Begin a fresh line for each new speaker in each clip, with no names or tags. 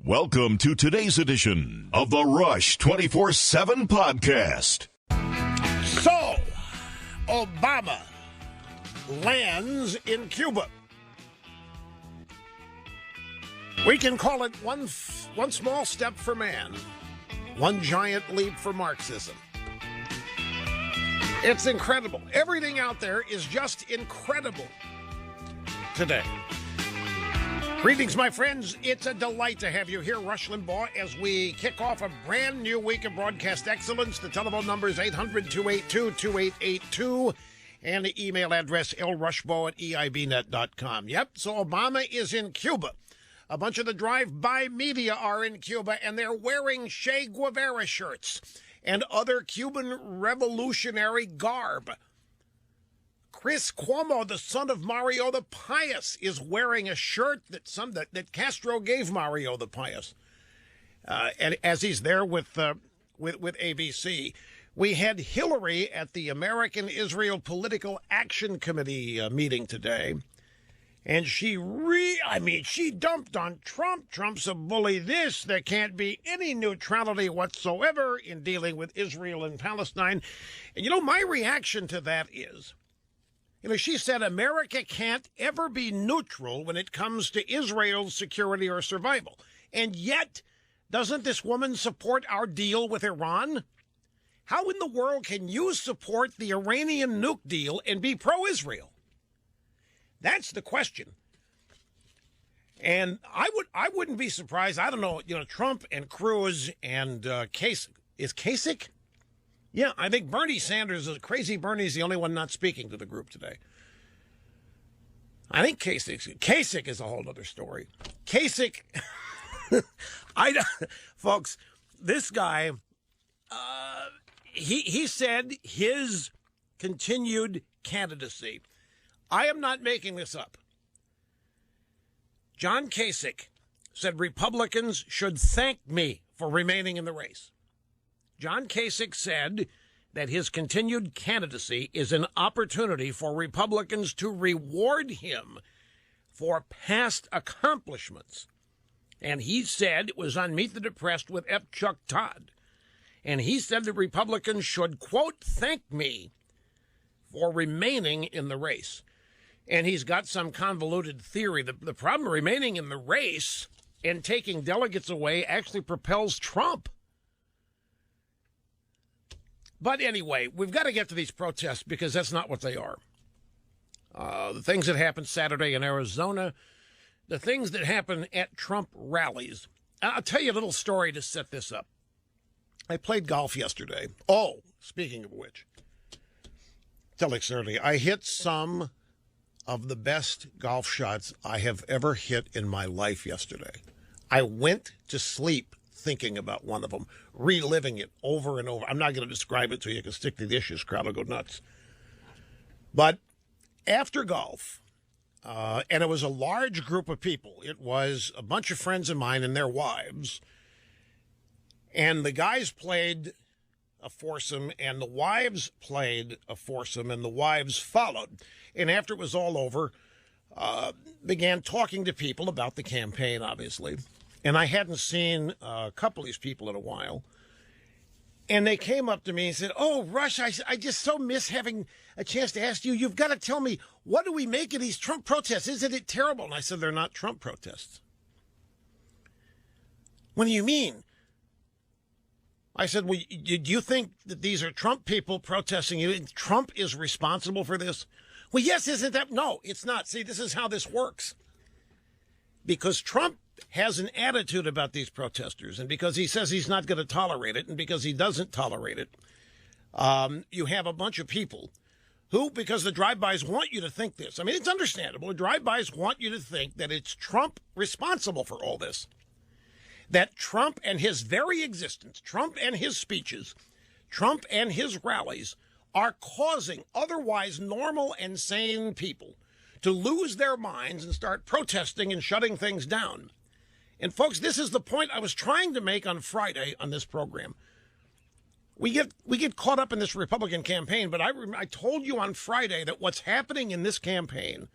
Welcome to today's edition of the Rush 24/7 podcast.
So, Obama lands in Cuba. We can call it one small step for man, one giant leap for Marxism. It's incredible. Everything out there is just incredible today. Greetings, my friends. It's a delight to have you here, Rush Limbaugh, as we kick off a brand new week of broadcast excellence. The telephone number is 800-282-2882, and the email address lrushbaugh@eibnet.com. Yep, so Obama is in Cuba. A bunch of the drive-by media are in Cuba, and they're wearing Che Guevara shirts and other Cuban revolutionary garb. Chris Cuomo, the son of Mario the Pious, is wearing a shirt that Castro gave Mario the Pious, and as he's there with ABC. We had Hillary at the American-Israel Political Action Committee meeting today, and she dumped on Trump. Trump's a bully. There can't be any neutrality whatsoever in dealing with Israel and Palestine. And my reaction to that is, she said America can't ever be neutral when it comes to Israel's security or survival. And yet, doesn't this woman support our deal with Iran? How in the world can you support the Iranian nuke deal and be pro-Israel? That's the question. And I wouldn't be surprised. I don't know, Trump and Cruz and Kasich. Is Kasich? Yeah, I think Bernie Sanders, Crazy Bernie's the only one not speaking to the group today. I think Kasich is a whole other story. Kasich, folks, this guy, he said his continued candidacy. I am not making this up. John Kasich said Republicans should thank me for remaining in the race. John Kasich said that his continued candidacy is an opportunity for Republicans to reward him for past accomplishments. And he said it was on Meet the Depressed with F. Chuck Todd. And he said that Republicans should, quote, thank me for remaining in the race. And he's got some convoluted theory. The problem remaining in the race and taking delegates away actually propels Trump. But anyway, we've got to get to these protests because that's not what they are. The things that happened Saturday in Arizona, the things that happen at Trump rallies. I'll tell you a little story to set this up. I played golf yesterday. Oh, speaking of which, tell you certainly, I hit some of the best golf shots I have ever hit in my life yesterday. I went to sleep thinking about one of them, reliving it over and over. I'm not going to describe it so you can stick to the issues. Crowd will go nuts. But after golf, and it was a large group of people. It was a bunch of friends of mine and their wives. And the guys played a foursome, and the wives played a foursome, and the wives followed. And after it was all over, began talking to people about the campaign, obviously. And I hadn't seen a couple of these people in a while. And they came up to me and said, oh, Rush, I just so miss having a chance to ask you. You've got to tell me, what do we make of these Trump protests? Isn't it terrible? And I said, they're not Trump protests. What do you mean? I said, well, do you think that these are Trump people protesting you? And Trump is responsible for this? Well, yes, isn't that? No, it's not. See, this is how this works. Because Trump has an attitude about these protesters, and because he says he's not going to tolerate it, and because he doesn't tolerate it, you have a bunch of people who, because the drive-bys want you to think this. I mean, it's understandable. The drive-bys want you to think that it's Trump responsible for all this. That Trump and his very existence, Trump and his speeches, Trump and his rallies are causing otherwise normal and sane people to lose their minds and start protesting and shutting things down. And folks, this is the point I was trying to make on Friday on this program. We get caught up in this Republican campaign, but I told you on Friday that what's happening in this campaign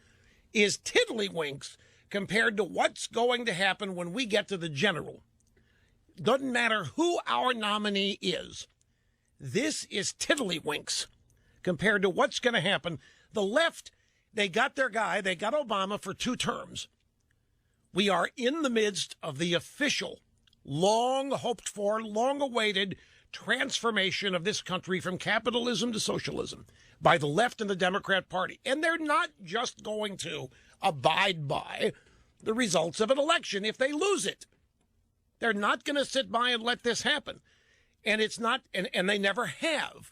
is tiddlywinks compared to what's going to happen when we get to the general. Doesn't matter who our nominee is. This is tiddlywinks compared to what's going to happen. The left, they got their guy, they got Obama for 2 terms. We are in the midst of the official, long hoped for, long awaited transformation of this country from capitalism to socialism by the left and the Democrat Party. And they're not just going to abide by the results of an election if they lose it. They're not going to sit by and let this happen. And it's not, and they never have.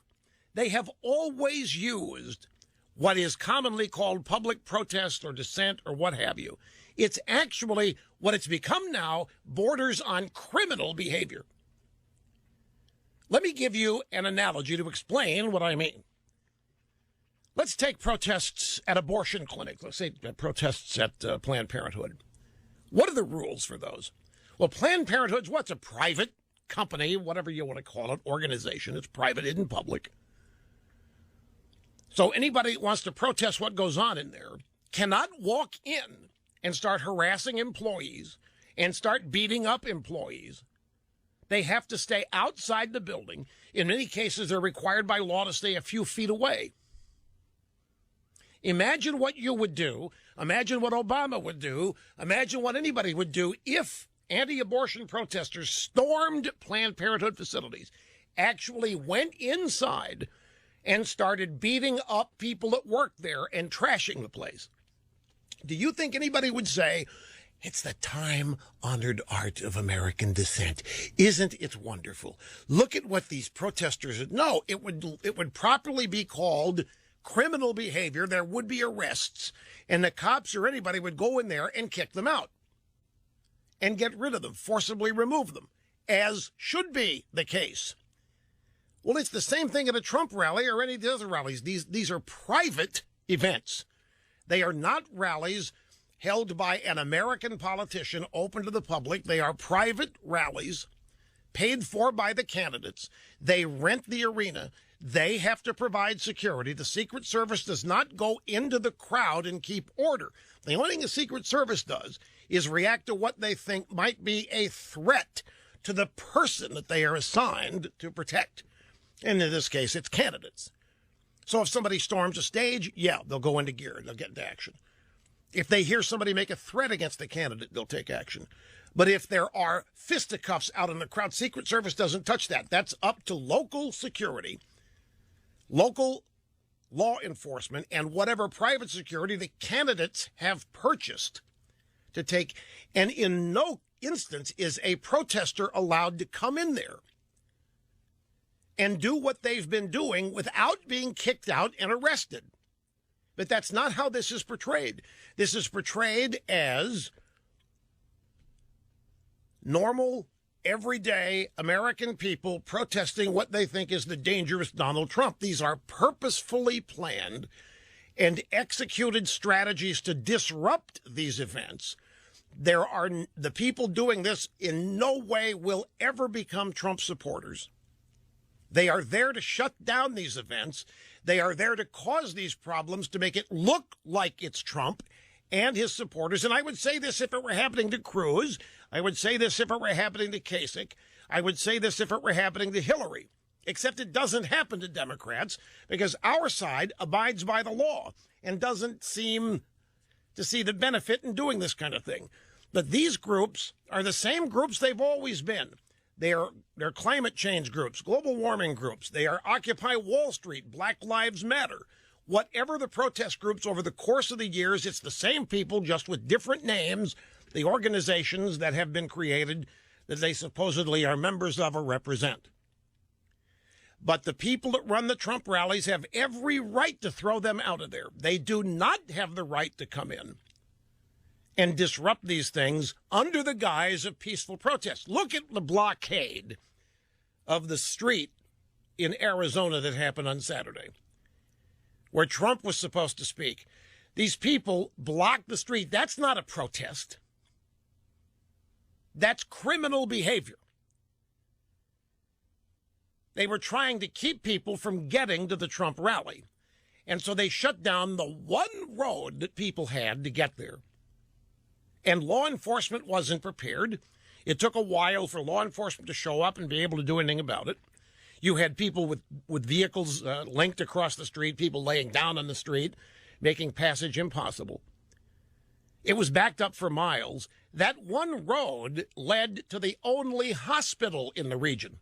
They have always used what is commonly called public protest or dissent or what have you. It's actually what it's become now borders on criminal behavior. Let me give you an analogy to explain what I mean. Let's take protests at abortion clinics. Let's say protests at Planned Parenthood. What are the rules for those? Well, Planned Parenthood's what's a private company, whatever you want to call it, organization. It's private, isn't public. So anybody that wants to protest what goes on in there cannot walk in and start harassing employees and start beating up employees. They have to stay outside the building. In many cases, they're required by law to stay a few feet away. Imagine what you would do. Imagine what Obama would do. Imagine what anybody would do if anti-abortion protesters stormed Planned Parenthood facilities, actually went inside and started beating up people at work there and trashing the place. Do you think anybody would say, it's the time-honored art of American dissent? Isn't it wonderful? Look at what these protesters... No, it would properly be called criminal behavior. There would be arrests, and the cops or anybody would go in there and kick them out and get rid of them, forcibly remove them, as should be the case. Well, it's the same thing at a Trump rally or any of the other rallies. These are private events. They are not rallies held by an American politician open to the public. They are private rallies paid for by the candidates. They rent the arena. They have to provide security. The Secret Service does not go into the crowd and keep order. The only thing the Secret Service does is react to what they think might be a threat to the person that they are assigned to protect. And in this case, it's candidates. So if somebody storms a stage, yeah, they'll go into gear. They'll get into action. If they hear somebody make a threat against the candidate, they'll take action. But if there are fisticuffs out in the crowd, Secret Service doesn't touch that. That's up to local security, local law enforcement, and whatever private security the candidates have purchased to take. And in no instance is a protester allowed to come in there and do what they've been doing without being kicked out and arrested. But that's not how this is portrayed. This is portrayed as normal, everyday American people protesting what they think is the dangerous Donald Trump. These are purposefully planned and executed strategies to disrupt these events. The people doing this in no way will ever become Trump supporters. They are there to shut down these events. They are there to cause these problems, to make it look like it's Trump and his supporters. And I would say this if it were happening to Cruz. I would say this if it were happening to Kasich. I would say this if it were happening to Hillary. Except it doesn't happen to Democrats because our side abides by the law and doesn't seem to see the benefit in doing this kind of thing. But these groups are the same groups they've always been. They're climate change groups, global warming groups. They are Occupy Wall Street, Black Lives Matter. Whatever the protest groups over the course of the years, it's the same people, just with different names, the organizations that have been created that they supposedly are members of or represent. But the people that run the Trump rallies have every right to throw them out of there. They do not have the right to come in and disrupt these things under the guise of peaceful protest. Look at the blockade of the street in Arizona that happened on Saturday, where Trump was supposed to speak. These people blocked the street. That's not a protest. That's criminal behavior. They were trying to keep people from getting to the Trump rally. And so they shut down the one road that people had to get there. And law enforcement wasn't prepared. It took a while for law enforcement to show up and be able to do anything about it. You had people with vehicles linked across the street, people laying down on the street, making passage impossible. It was backed up for miles. That one road led to the only hospital in the region.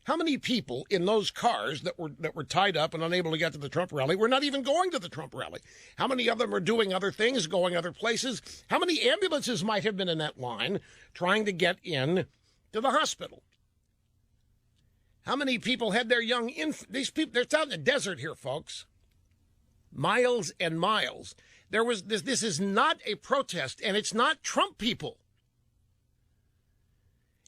How many people in those cars that were tied up and unable to get to the Trump rally were not even going to the Trump rally? How many of them are doing other things, going other places? How many ambulances might have been in that line trying to get in to the hospital? How many people had their young these people, they're out in the desert here, folks. Miles and miles. This is not a protest, and it's not Trump people.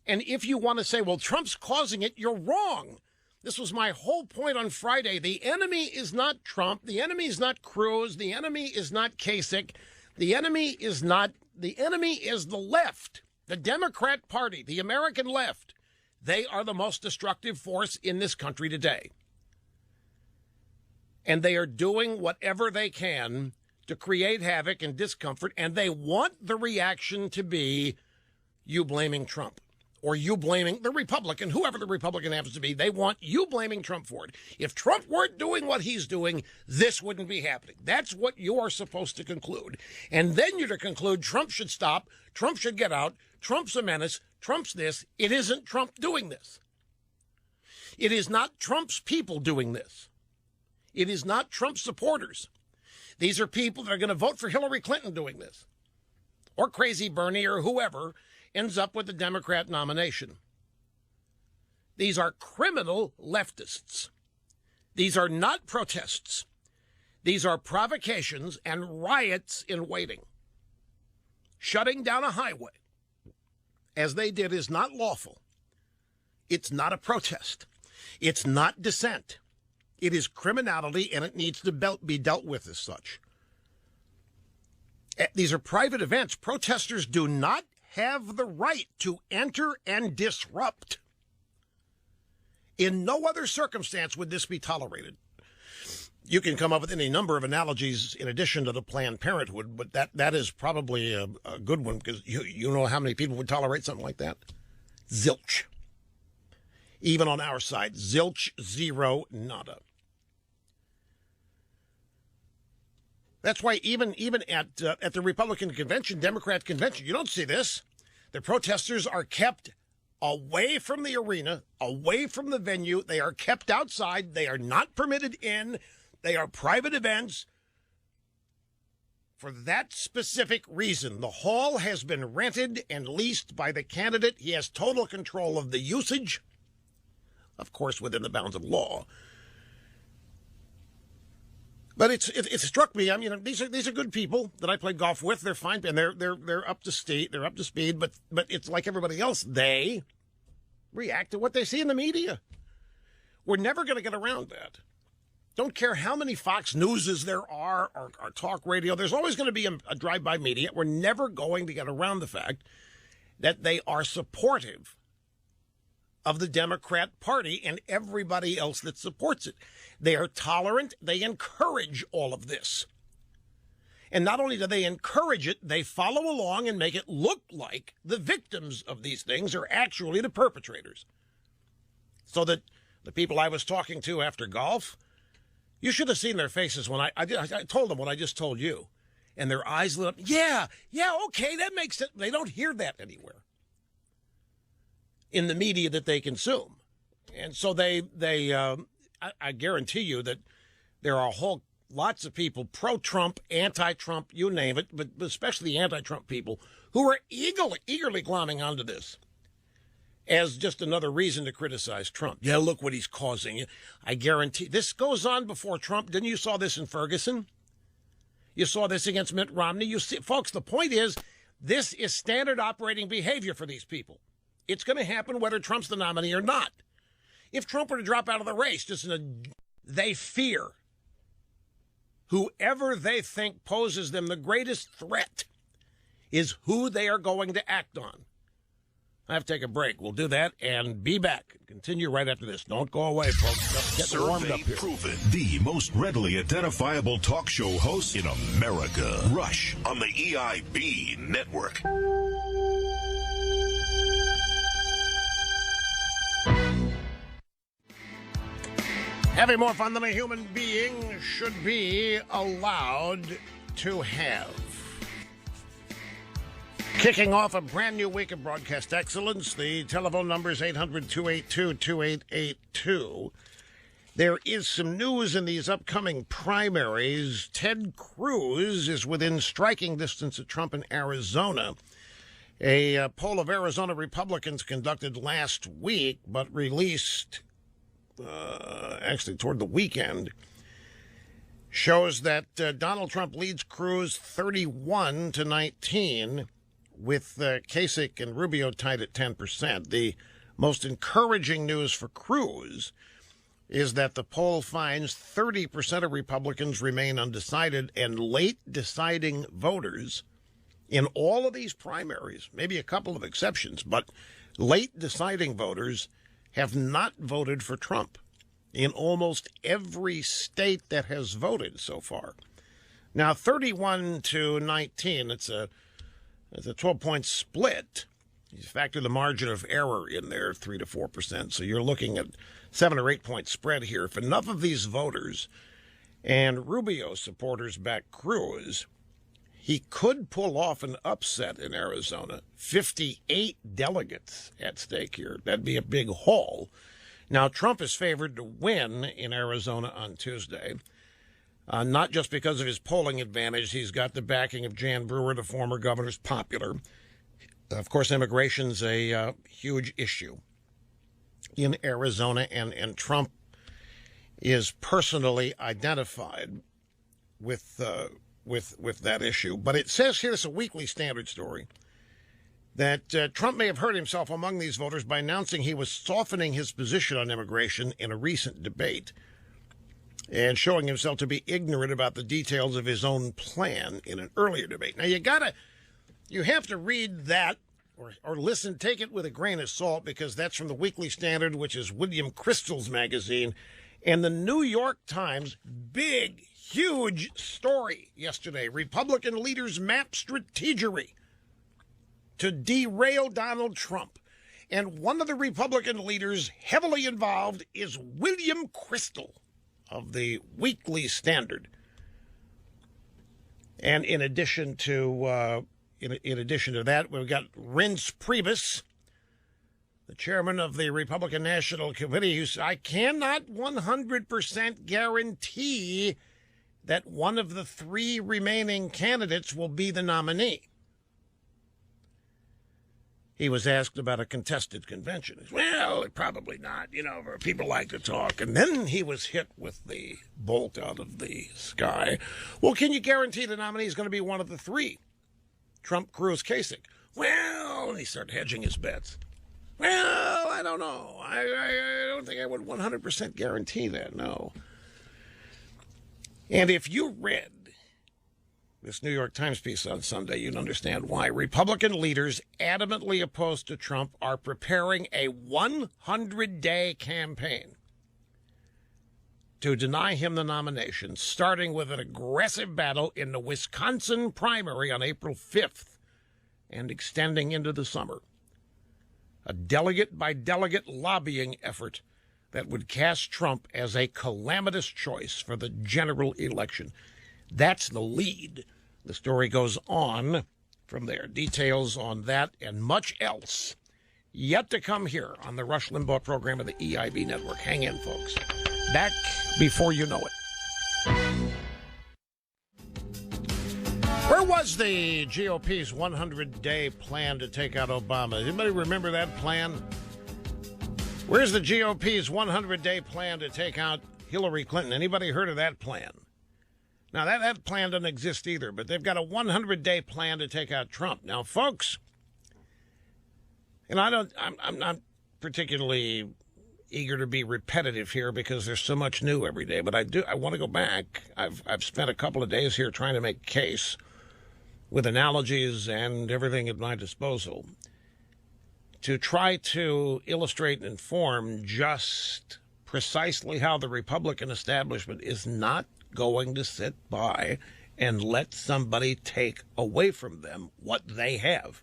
And if you want to say, well, Trump's causing it, you're wrong. This was my whole point on Friday. The enemy is not Trump. The enemy is not Cruz. The enemy is not Kasich. The enemy is the left, the Democrat Party, the American left. They are the most destructive force in this country today. And they are doing whatever they can to create havoc and discomfort, and they want the reaction to be you blaming Trump. Or you blaming the Republican, whoever the Republican happens to be. They want you blaming Trump for it. If Trump weren't doing what he's doing, this wouldn't be happening. That's what you are supposed to conclude. And then you're to conclude Trump should stop, Trump should get out, Trump's a menace, Trump's this. It isn't Trump doing this. It is not Trump's people doing this. It is not Trump's supporters. These are people that are going to vote for Hillary Clinton doing this. Or Crazy Bernie or whoever ends up with the Democrat nomination. These are criminal leftists. These are not protests. These are provocations and riots in waiting. Shutting down a highway, as they did, is not lawful. It's not a protest. It's not dissent. It is criminality, and it needs to be dealt with as such. These are private events. Protesters do not have the right to enter and disrupt. In no other circumstance would this be tolerated. You can come up with any number of analogies in addition to the Planned Parenthood, but that is probably a good one, because you know how many people would tolerate something like that? Zilch. Even on our side, zilch, zero, nada. That's why even at the Republican convention, Democrat convention, you don't see this. The protesters are kept away from the arena, away from the venue. They are kept outside. They are not permitted in. They are private events for that specific reason. The hall has been rented and leased by the candidate. He has total control of the usage, of course, within the bounds of law. But it struck me. I mean, these are good people that I played golf with. They're fine, and they're up to speed. They're up to speed. But it's like everybody else. They react to what they see in the media. We're never going to get around that. Don't care how many Fox Newses there are or talk radio. There's always going to be a drive-by media. We're never going to get around the fact that they are supportive of the Democrat Party and everybody else that supports it. They are tolerant. They encourage all of this. And not only do they encourage it, they follow along and make it look like the victims of these things are actually the perpetrators. So that the people I was talking to after golf, you should have seen their faces when I told them what I just told you. And their eyes lit up. Yeah, okay, that makes sense. They don't hear that anywhere in the media that they consume. And so I guarantee you that there are lots of people, pro-Trump, anti-Trump, you name it, but especially anti-Trump people, who are eagerly glomming onto this as just another reason to criticize Trump. Yeah, look what he's causing. I guarantee this goes on before Trump. Didn't you saw this in Ferguson? You saw this against Mitt Romney. You see, folks, the point is, this is standard operating behavior for these people. It's going to happen whether Trump's the nominee or not. If Trump were to drop out of the race, they fear whoever they think poses them the greatest threat is who they are going to act on. I have to take a break. We'll do that and be back. Continue right after this. Don't go away, folks. Just get warmed up here.
Proven the most readily identifiable talk show host in America. Rush on the EIB network.
Having more fun than a human being should be allowed to have. Kicking off a brand new week of broadcast excellence, the telephone number is 800-282-2882. There is some news in these upcoming primaries. Ted Cruz is within striking distance of Trump in Arizona. A poll of Arizona Republicans conducted last week, but released actually toward the weekend, shows that Donald Trump leads Cruz 31-19, with Kasich and Rubio tied at 10%. The most encouraging news for Cruz is that the poll finds 30% of Republicans remain undecided, and late deciding voters in all of these primaries, maybe a couple of exceptions, but late deciding voters have not voted for Trump in almost every state that has voted so far. Now, 31-19, it's a 12-point split. You factor the margin of error in there, 3 to 4%. So you're looking at 7 or 8 point spread here. If enough of these voters and Rubio supporters back Cruz, he could pull off an upset in Arizona. 58 delegates at stake here. That'd be a big haul. Now, Trump is favored to win in Arizona on Tuesday. Not just because of his polling advantage. He's got the backing of Jan Brewer, the former governor's popular. Of course, immigration's a huge issue in Arizona, and Trump is personally identified with that issue. But it says here, it's a Weekly Standard story, that Trump may have hurt himself among these voters by announcing he was softening his position on immigration in a recent debate, and showing himself to be ignorant about the details of his own plan in an earlier debate. Now, you have to read that or listen, take it with a grain of salt, because that's from the Weekly Standard, which is William Crystal's magazine. And the New York Times, big, huge story yesterday. Republican leaders map strategery to derail Donald Trump. And one of the Republican leaders heavily involved is William Crystal of the Weekly Standard. And in addition to that, we've got Reince Priebus, the chairman of the Republican National Committee, who said, I cannot 100% guarantee that one of the three remaining candidates will be the nominee. He was asked about a contested convention. He said, well, probably not. People like to talk. And then he was hit with the bolt out of the sky. Well, can you guarantee the nominee is going to be one of the three? Trump, Cruz, Kasich. Well, he started hedging his bets. Well, I don't know. I don't think I would 100% guarantee that, no. And if you read this New York Times piece on Sunday, you'd understand why. Republican leaders adamantly opposed to Trump are preparing a 100-day campaign to deny him the nomination, starting with an aggressive battle in the Wisconsin primary on April 5th and extending into the summer. A delegate-by-delegate lobbying effort that would cast Trump as a calamitous choice for the general election. That's the lead. The story goes on from there. Details on that and much else yet to come here on the Rush Limbaugh program of the EIB Network. Hang in, folks. Back before you know it. Where was the GOP's 100-day plan to take out Obama? Anybody remember that plan? Where's the GOP's 100-day plan to take out Hillary Clinton? Anybody heard of that plan? Now, that plan doesn't exist either, but they've got a 100-day plan to take out Trump. Now, folks, and I'm not particularly eager to be repetitive here because there's so much new every day, but I want to go back. I've spent a couple of days here trying to make a case with analogies and everything at my disposal to try to illustrate and inform just precisely how the Republican establishment is not going to sit by and let somebody take away from them what they have.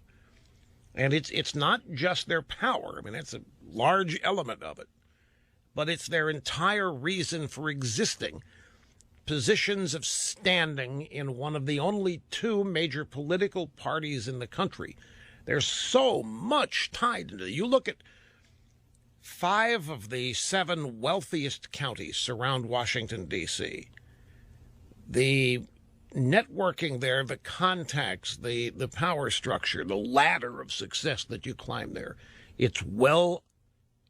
And it's not just their power. I mean, that's a large element of it. But it's their entire reason for existing. Positions of standing in one of the only two major political parties in the country. There's so much tied into it. You look at 5 of the 7 wealthiest counties surround Washington, D.C. The networking there, the contacts, the power structure, the ladder of success that you climb there, it's well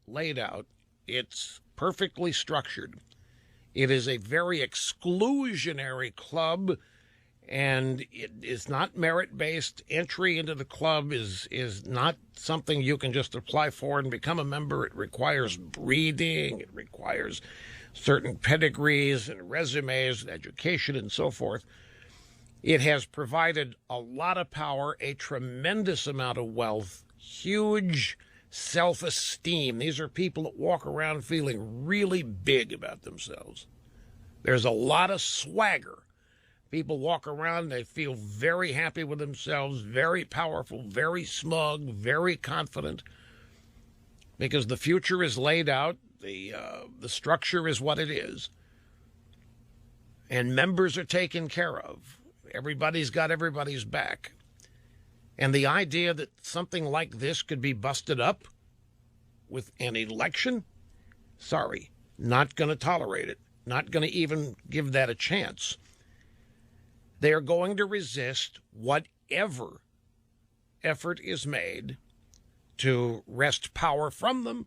laid out. It's perfectly structured. It is a very exclusionary club, and it is not merit-based. Entry into the club is not something you can just apply for and become a member. It requires breeding. It requires certain pedigrees and resumes, and education, and so forth. It has provided a lot of power, a tremendous amount of wealth, huge self-esteem. These are people that walk around feeling really big about themselves. There's a lot of swagger. People walk around, they feel very happy with themselves, very powerful, very smug, very confident, because the future is laid out. The structure is what it is. And members are taken care of. Everybody's got everybody's back. And the idea that something like this could be busted up with an election, sorry, not going to tolerate it. Not going to even give that a chance. They are going to resist whatever effort is made to wrest power from them,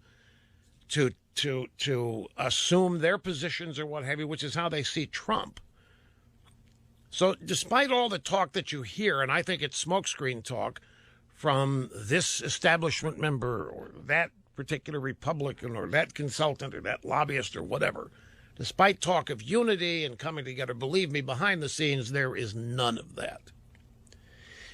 to assume their positions or what have you, which is how they see Trump. So despite all the talk that you hear, and I think it's smokescreen talk from this establishment member or that particular Republican or that consultant or that lobbyist or whatever, despite talk of unity and coming together, believe me, behind the scenes, there is none of that.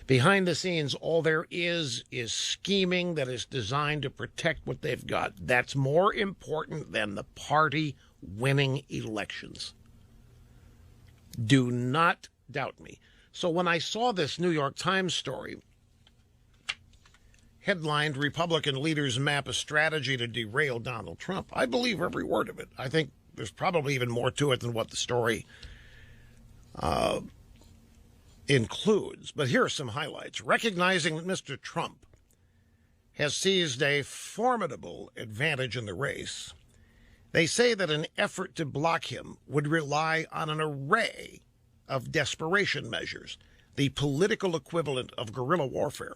Behind the scenes, all there is scheming that is designed to protect what they've got. That's more important than the party winning elections. Do not doubt me. So when I saw this New York Times story, headlined, Republican Leaders Map a Strategy to Derail Donald Trump, I believe every word of it. I think there's probably even more to it than what the story includes. But here are some highlights. Recognizing that Mr. Trump has seized a formidable advantage in the race, they say that an effort to block him would rely on an array of desperation measures, the political equivalent of guerrilla warfare.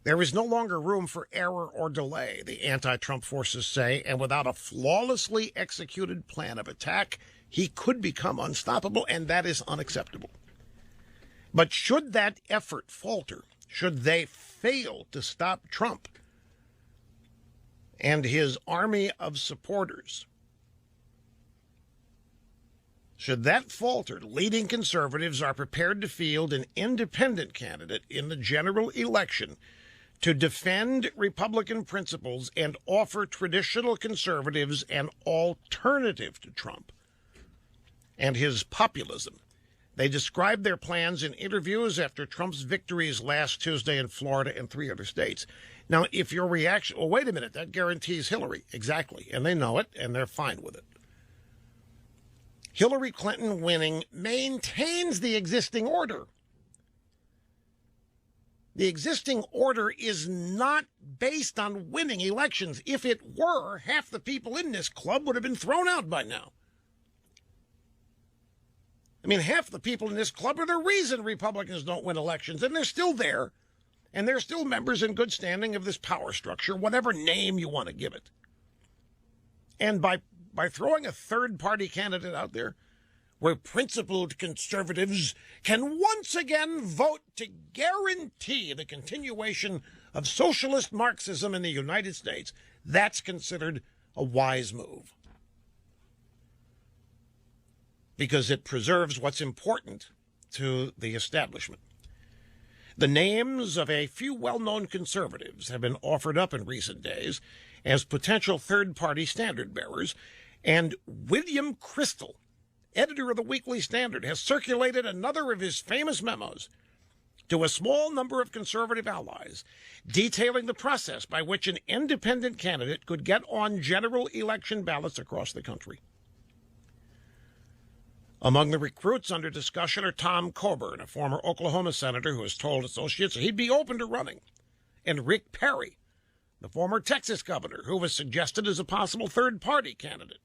There is no longer room for error or delay, the anti-Trump forces say, and without a flawlessly executed plan of attack, he could become unstoppable, and that is unacceptable. But should that effort falter, should they fail to stop Trump and his army of supporters, should that falter, leading conservatives are prepared to field an independent candidate in the general election to defend Republican principles and offer traditional conservatives an alternative to Trump and his populism. They described their plans in interviews after Trump's victories last Tuesday in Florida and 3 other states. Now, if your reaction, well, wait a minute, that guarantees Hillary. Exactly. And they know it, and they're fine with it. Hillary Clinton winning maintains the existing order. The existing order is not based on winning elections. If it were, half the people in this club would have been thrown out by now. I mean, half the people in this club are the reason Republicans don't win elections, and they're still there, and they're still members in good standing of this power structure, whatever name you want to give it. And by throwing a third-party candidate out there, where principled conservatives can once again vote to guarantee the continuation of socialist Marxism in the United States, that's considered a wise move. Because it preserves what's important to the establishment. The names of a few well-known conservatives have been offered up in recent days as potential third-party standard bearers, and William Crystal, editor of the Weekly Standard, has circulated another of his famous memos to a small number of conservative allies, detailing the process by which an independent candidate could get on general election ballots across the country. Among the recruits under discussion are Tom Coburn, a former Oklahoma senator who has told associates he'd be open to running, and Rick Perry, the former Texas governor, who was suggested as a possible third-party candidate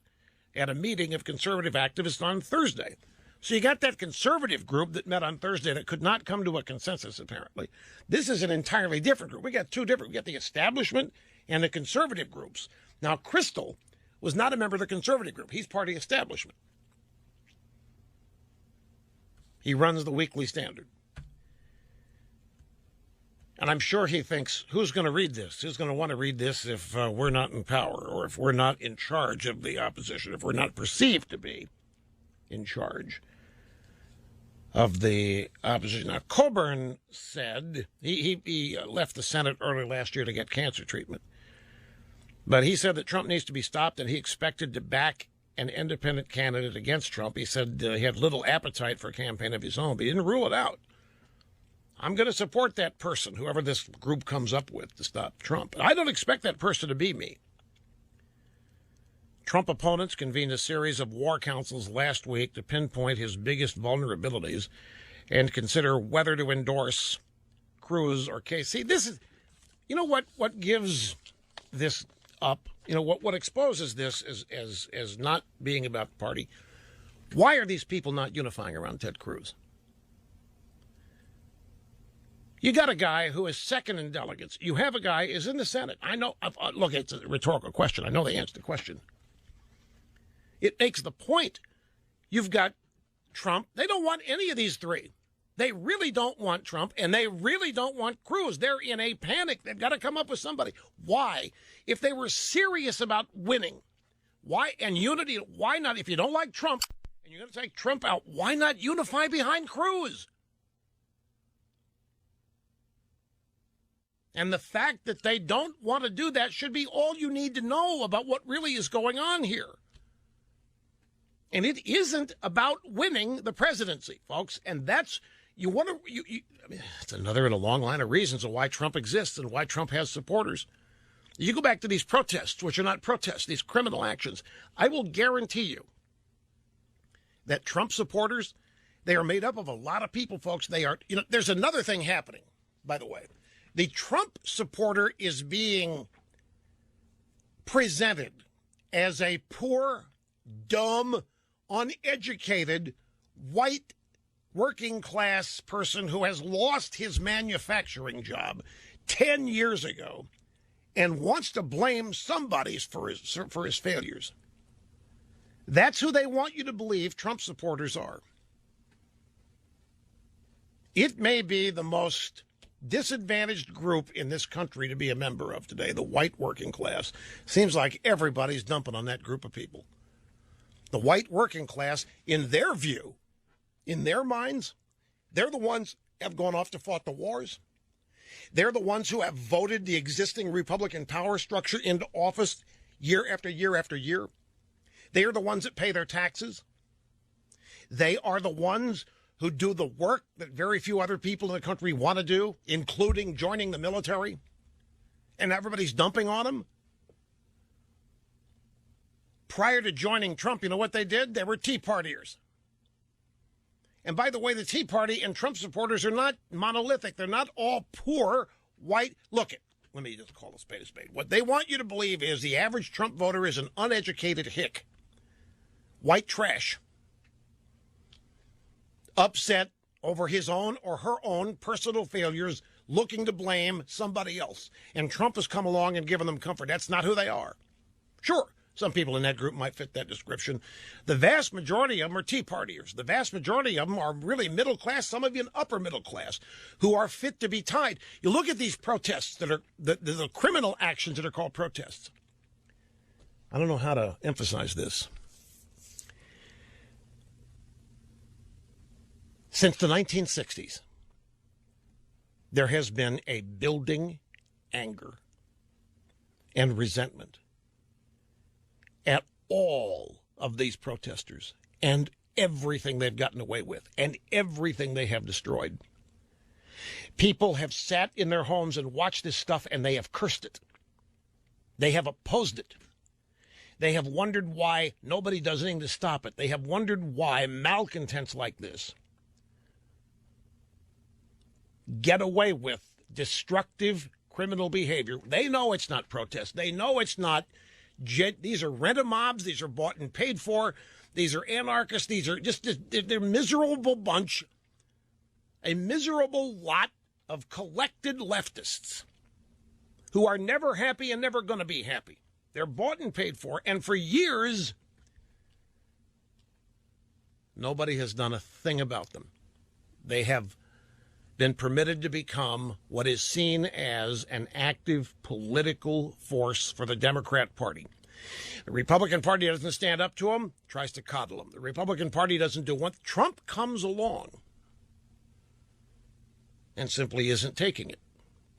at a meeting of conservative activists on Thursday. So you got that conservative group that met on Thursday that could not come to a consensus, apparently. This is an entirely different group. We got two different. We got the establishment and the conservative groups. Now, Crystal was not a member of the conservative group. He's part of the establishment. He runs the Weekly Standard. And I'm sure he thinks, who's going to read this? Who's going to want to read this if we're not in power, or if we're not in charge of the opposition, if we're not perceived to be in charge of the opposition? Now, Coburn said he left the Senate early last year to get cancer treatment. But he said that Trump needs to be stopped, and he expected to back an independent candidate against Trump. He said he had little appetite for a campaign of his own, but he didn't rule it out. I'm going to support that person, whoever this group comes up with, to stop Trump. I don't expect that person to be me. Trump opponents convened a series of war councils last week to pinpoint his biggest vulnerabilities and consider whether to endorse Cruz or Casey. This is, you know what gives this up? You know, what exposes this as not being about the party. Why are these people not unifying around Ted Cruz? You got a guy who is second in delegates. You have a guy who is in the Senate. I know, look, it's a rhetorical question. I know the answer to the question. It makes the point. You've got Trump. They don't want any of these three. They really don't want Trump, and they really don't want Cruz. They're in a panic. They've got to come up with somebody. Why? If they were serious about winning, why, and unity, why not? If you don't like Trump and you're going to take Trump out, why not unify behind Cruz? And the fact that they don't want to do that should be all you need to know about what really is going on here. And it isn't about winning the presidency, folks. And that's, you want to, I mean, it's another in a long line of reasons of why Trump exists and why Trump has supporters. You go back to these protests, which are not protests, these criminal actions. I will guarantee you that Trump supporters, they are made up of a lot of people, folks. They are, there's another thing happening, by the way. The Trump supporter is being presented as a poor, dumb, uneducated, white, working-class person who has lost his manufacturing job 10 years ago and wants to blame somebody for his failures. That's who they want you to believe Trump supporters are. It may be the most disadvantaged group in this country to be a member of today, the white working class. Seems like everybody's dumping on that group of people. The white working class, in their view, in their minds, they're the ones who have gone off to fight the wars. They're the ones who have voted the existing Republican power structure into office year after year after year. They are the ones that pay their taxes. They are the ones who do the work that very few other people in the country want to do, including joining the military, and everybody's dumping on them. Prior to joining Trump, you know what they did? They were Tea Partiers. And by the way, the Tea Party and Trump supporters are not monolithic. They're not all poor, white. Look, let me just call a spade a spade. What they want you to believe is the average Trump voter is an uneducated hick. White trash. Upset over his own or her own personal failures, looking to blame somebody else. And Trump has come along and given them comfort. That's not who they are. Sure, some people in that group might fit that description. The vast majority of them are Tea Partiers. The vast majority of them are really middle class, some of you in upper middle class, who are fit to be tied. You look at these protests that are the criminal actions that are called protests. I don't know how to emphasize this. Since the 1960s, there has been a building anger and resentment at all of these protesters and everything they've gotten away with and everything they have destroyed. People have sat in their homes and watched this stuff, and they have cursed it. They have opposed it. They have wondered why nobody does anything to stop it. They have wondered why malcontents like this get away with destructive criminal behavior. They know it's not protest. They know it's not. These are rent-a-mobs. These are bought and paid for. These are anarchists. These are just, they're a miserable bunch, a miserable lot of collected leftists who are never happy and never going to be happy. They're bought and paid for, and for years, nobody has done a thing about them. They have been permitted to become what is seen as an active political force for the Democrat Party. The Republican Party doesn't stand up to them, tries to coddle them. The Republican Party doesn't do what Trump comes along and simply isn't taking it.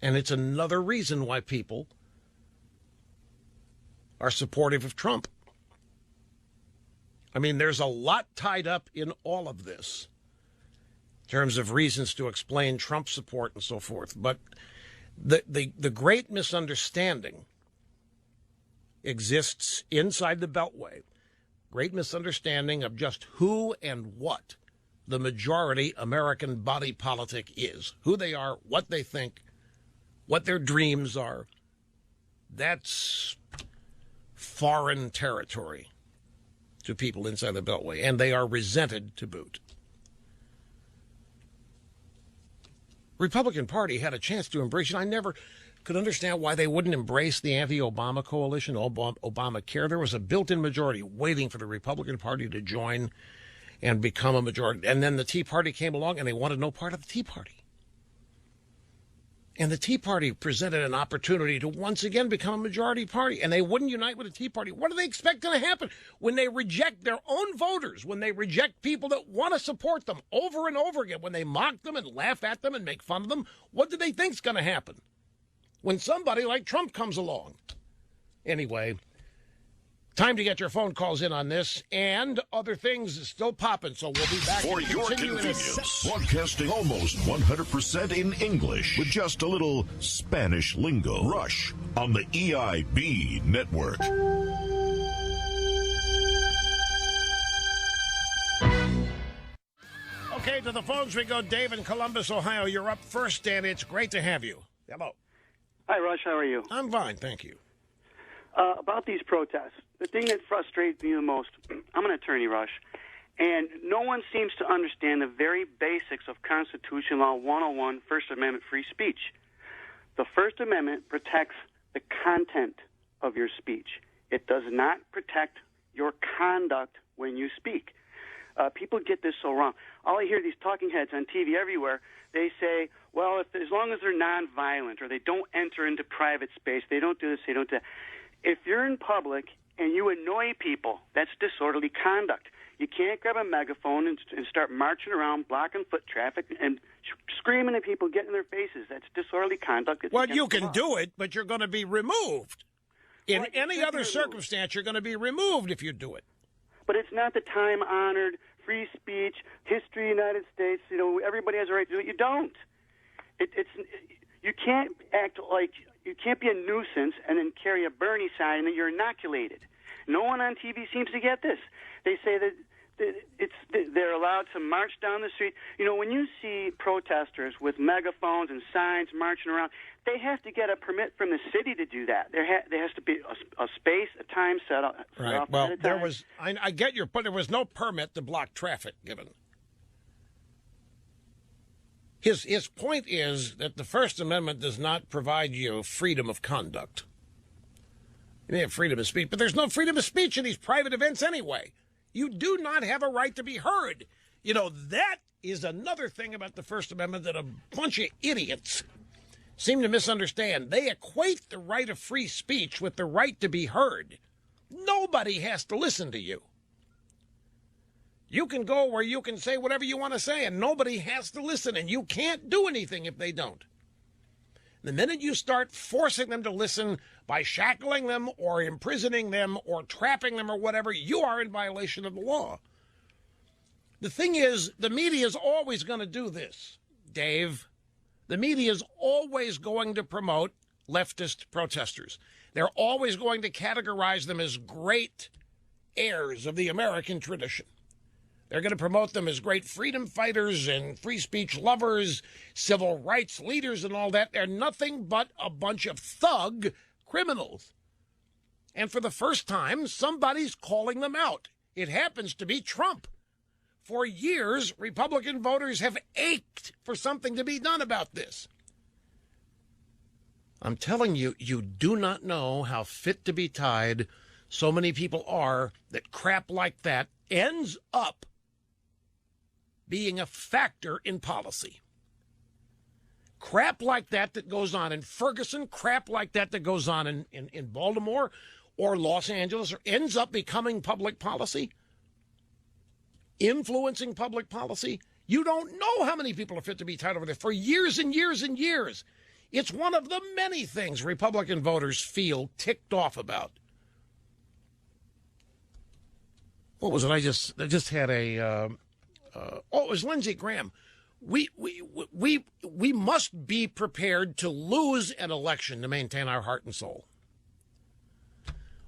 And it's another reason why people are supportive of Trump. I mean, there's a lot tied up in all of this in terms of reasons to explain Trump support and so forth. But the great misunderstanding exists inside the Beltway. Great misunderstanding of just who and what the majority American body politic is, who they are, what they think, what their dreams are. That's foreign territory to people inside the Beltway, and they are resented to boot. Republican Party had a chance to embrace it. I never could understand why they wouldn't embrace the anti-Obama coalition, Obamacare. There was a built-in majority waiting for the Republican Party to join and become a majority. And then the Tea Party came along, and they wanted no part of the Tea Party. And the Tea Party presented an opportunity to once again become a majority party, and they wouldn't unite with the Tea Party. What do they expect going to happen when they reject their own voters, when they reject people that want to support them over and over again, when they mock them and laugh at them and make fun of them? What do they think is going to happen when somebody like Trump comes along? Anyway, time to get your phone calls in on this and other things still popping, so we'll be back.
For your convenience, broadcasting almost 100% in English with just a little Spanish lingo. Rush on the EIB network.
Okay, to the phones we go. Dave in Columbus, Ohio. You're up first, and it's great to have you. Hello.
Hi, Rush. How are you?
I'm fine, thank you.
About these protests, the thing that frustrates me the most, I'm an attorney, Rush, and no one seems to understand the very basics of Constitution Law 101, First Amendment free speech. The First Amendment protects the content of your speech. It does not protect your conduct when you speak. People get this so wrong. All I hear these talking heads on TV everywhere, they say, well, as long as they're nonviolent or they don't enter into private space, they don't do this, they don't do that. If you're in public and you annoy people, that's disorderly conduct. You can't grab a megaphone and start marching around, blocking foot traffic, and screaming at people, getting in their faces. That's disorderly conduct. It's
well, you can do it, but you're going to be removed. In any other circumstance, you're going to be removed if you do it.
But it's not the time-honored free speech, history of the United States, everybody has a right to do it. You don't. You can't act like... You can't be a nuisance and then carry a Bernie sign that you're inoculated. No one on TV seems to get this. They say that they're allowed to march down the street. When you see protesters with megaphones and signs marching around, they have to get a permit from the city to do that. There has to be a space, a time set up.
Right. Well, there was. I get your point. There was no permit to block traffic given. His point is that the First Amendment does not provide you freedom of conduct. You may have freedom of speech, but there's no freedom of speech in these private events anyway. You do not have a right to be heard. That is another thing about the First Amendment that a bunch of idiots seem to misunderstand. They equate the right of free speech with the right to be heard. Nobody has to listen to you. You can go where you can say whatever you want to say, and nobody has to listen, and you can't do anything if they don't. The minute you start forcing them to listen by shackling them or imprisoning them or trapping them or whatever, you are in violation of the law. The thing is, the media is always going to do this, Dave. The media is always going to promote leftist protesters. They're always going to categorize them as great heirs of the American tradition. They're going to promote them as great freedom fighters and free speech lovers, civil rights leaders and all that. They're nothing but a bunch of thug criminals. And for the first time, somebody's calling them out. It happens to be Trump. For years, Republican voters have ached for something to be done about this. I'm telling you, you do not know how fit to be tied so many people are that crap like that ends up being a factor in policy. Crap like that goes on in Ferguson, crap like that goes on in Baltimore or Los Angeles, or ends up becoming public policy, influencing public policy. You don't know how many people are fit to be tied over there for years and years and years. It's one of the many things Republican voters feel ticked off about. What was it? I just had a... it was Lindsey Graham. We must be prepared to lose an election to maintain our heart and soul.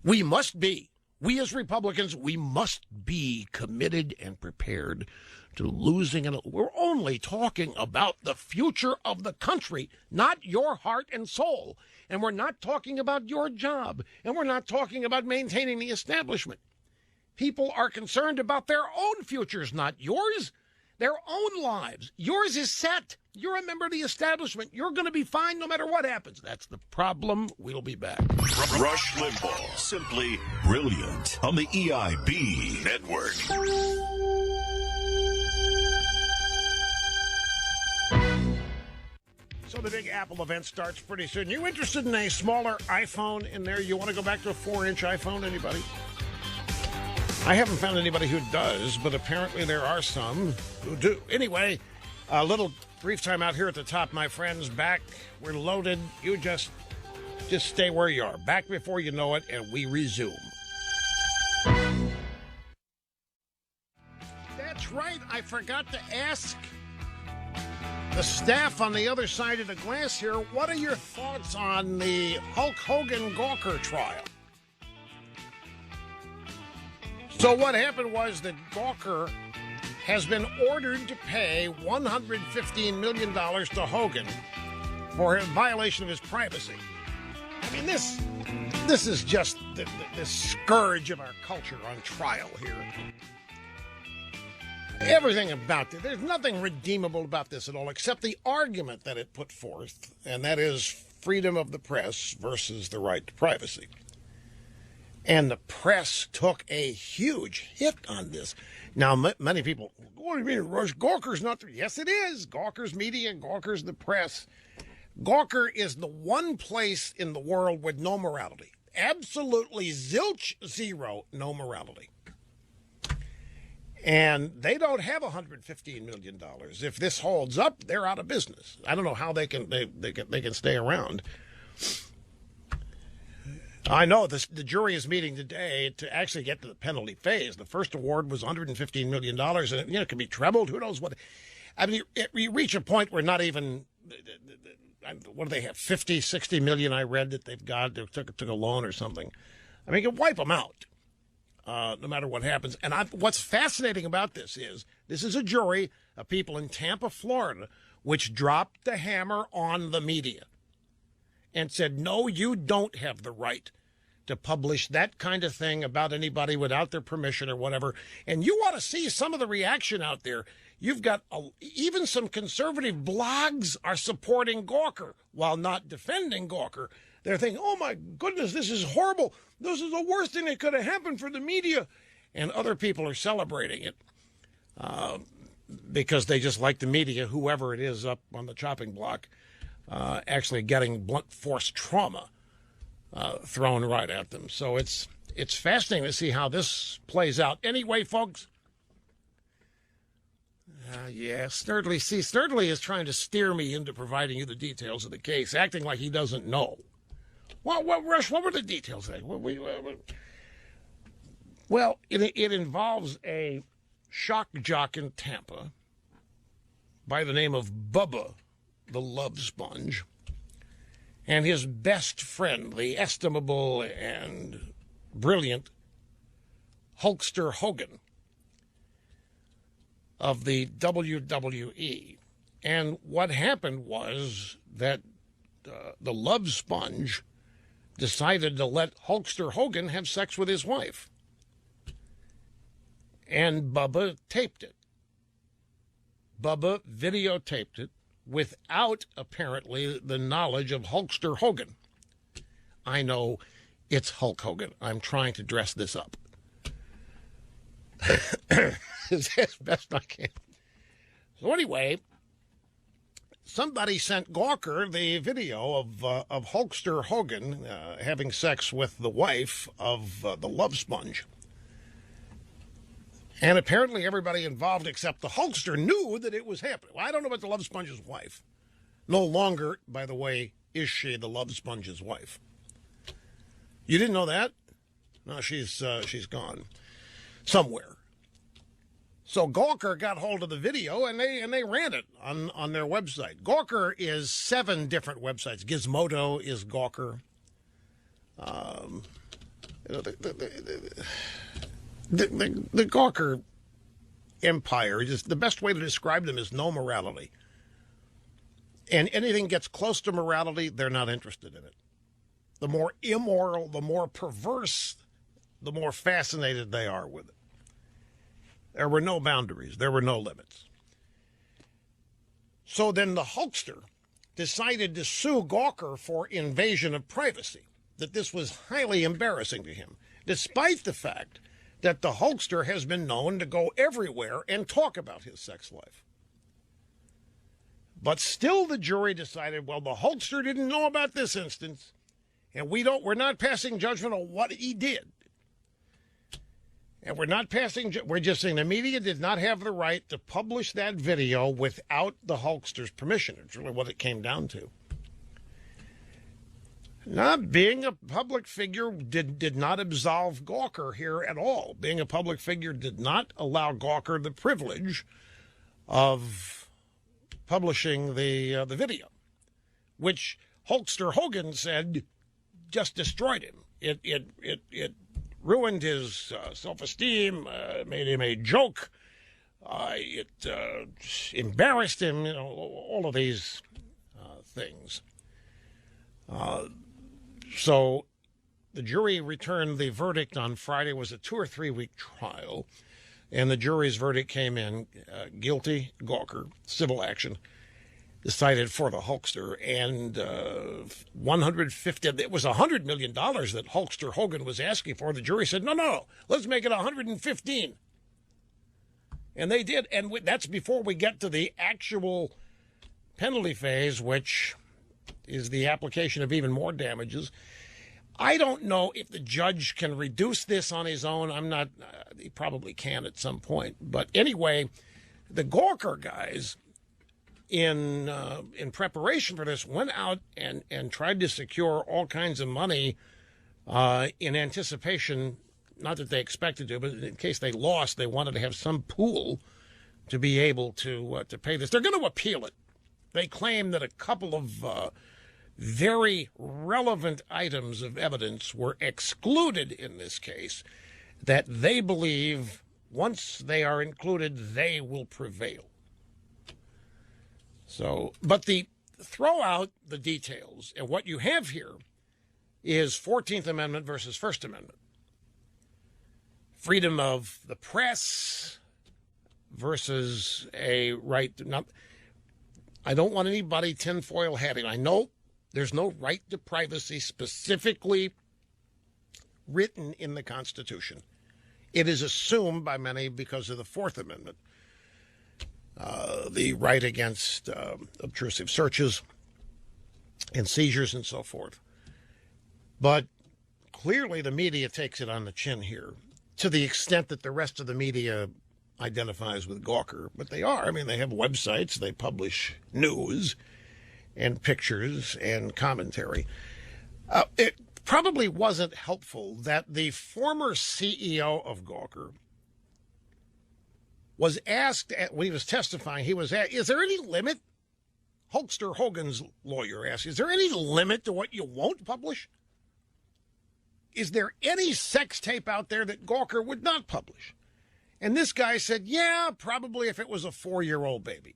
We must be. We as Republicans, we must be committed and prepared to losing an election. We're only talking about the future of the country, not your heart and soul. And we're not talking about your job. And we're not talking about maintaining the establishment. People are concerned about their own futures, not yours. Their own lives. Yours is set. You're a member of the establishment. You're going to be fine no matter what happens. That's the problem. We'll be back.
Rush Limbaugh, simply brilliant on the EIB network.
So the big Apple event starts pretty soon. You interested in a smaller iPhone in there? You want to go back to a 4-inch iPhone, anybody? I haven't found anybody who does, but apparently there are some who do. Anyway, a little brief time out here at the top, my friends. Back, we're loaded. You just stay where you are. Back before you know it, and we resume. That's right. I forgot to ask the staff on the other side of the glass here, what are your thoughts on the Hulk Hogan Gawker trial? So what happened was that Gawker has been ordered to pay $115 million to Hogan for a violation of his privacy. I mean, this is just the scourge of our culture on trial here. Everything about it, there's nothing redeemable about this at all, except the argument that it put forth, and that is freedom of the press versus the right to privacy. And the press took a huge hit on this. Now, many people, what do you mean, Rush? Gawker's not there. Yes, it is. Gawker's media, Gawker's the press. Gawker is the one place in the world with no morality. Absolutely zilch, zero, no morality. And they don't have $115 million. If this holds up, they're out of business. I don't know how they can stay around. I know the jury is meeting today to actually get to the penalty phase. The first award was $115 million, and it can be trebled. Who knows what? I mean, you reach a point where not even, what do they have, 50, 60 million I read that they've got. They took a loan or something. I mean, you can wipe them out no matter what happens. And what's fascinating about this is a jury of people in Tampa, Florida, which dropped the hammer on the media and said, no, you don't have the right to publish that kind of thing about anybody without their permission or whatever. And you ought to see some of the reaction out there. You've got even some conservative blogs are supporting Gawker while not defending Gawker. They're thinking, oh, my goodness, this is horrible. This is the worst thing that could have happened for the media. And other people are celebrating it because they just like the media, whoever it is up on the chopping block, actually getting blunt force trauma thrown right at them. So it's fascinating to see how this plays out. Anyway, folks, Yeah, Sturdley. See, Sturdley is trying to steer me into providing you the details of the case, acting like he doesn't know. Rush, what were the details of that? Well, it involves a shock jock in Tampa by the name of Bubba the Love Sponge and his best friend, the estimable and brilliant Hulkster Hogan of the WWE. And what happened was that the Love Sponge decided to let Hulkster Hogan have sex with his wife. And Bubba taped it. Bubba videotaped it without, apparently, the knowledge of Hulkster Hogan. I know it's Hulk Hogan. I'm trying to dress this up as best I can. So anyway, somebody sent Gawker the video of Hulkster Hogan having sex with the wife of the Love Sponge. And apparently everybody involved except the Hulkster knew that it was happening. Well, I don't know about the Love Sponge's wife. No longer, by the way, is she the Love Sponge's wife. You didn't know that? No, she's gone somewhere. So Gawker got hold of the video and they ran it on their website. Gawker is 7 different websites. Gizmodo is Gawker. The Gawker empire, just the best way to describe them is no morality. And anything gets close to morality, they're not interested in it. The more immoral, the more perverse, the more fascinated they are with it. There were no boundaries. There were no limits. So then the Hulkster decided to sue Gawker for invasion of privacy, that this was highly embarrassing to him, despite the fact that the Hulkster has been known to go everywhere and talk about his sex life. But still the jury decided, well, the Hulkster didn't know about this instance, and we're not passing judgment on what he did. And we're just saying the media did not have the right to publish that video without the Hulkster's permission. It's really what it came down to. Not being a public figure did not absolve Gawker here at all. Being a public figure did not allow Gawker the privilege of publishing the video, which Hulkster Hogan said just destroyed him. It ruined his self-esteem, made him a joke. It embarrassed him, all of these things. So the jury returned the verdict on Friday. It was a 2 or 3 week trial, and the jury's verdict came in guilty, Gawker, civil action, decided for the Hulkster, and it was $100 million that Hulkster Hogan was asking for. The jury said, no, let's make it 115. And they did, and that's before we get to the actual penalty phase, which is the application of even more damages. I don't know if the judge can reduce this on his own. He probably can at some point. But anyway, the Gawker guys, in preparation for this, went out and tried to secure all kinds of money in anticipation, not that they expected to, but in case they lost, they wanted to have some pool to be able to pay this. They're going to appeal it. They claim that a couple of very relevant items of evidence were excluded in this case, that they believe once they are included, they will prevail. So, but throw out the details, and what you have here is 14th Amendment versus First Amendment. Freedom of the press versus a right to not. I don't want anybody tinfoil hatting. I know there's no right to privacy specifically written in the Constitution. It is assumed by many because of the Fourth Amendment, the right against obtrusive searches and seizures and so forth. But clearly the media takes it on the chin here, to the extent that the rest of the media identifies with Gawker, but they are. I mean, they have websites, they publish news and pictures and commentary. It probably wasn't helpful that the former CEO of Gawker was asked, when he was testifying, he was asked, is there any limit? Hulkster Hogan's lawyer asked, is there any limit to what you won't publish? Is there any sex tape out there that Gawker would not publish? And this guy said, yeah, probably if it was a 4-year-old baby,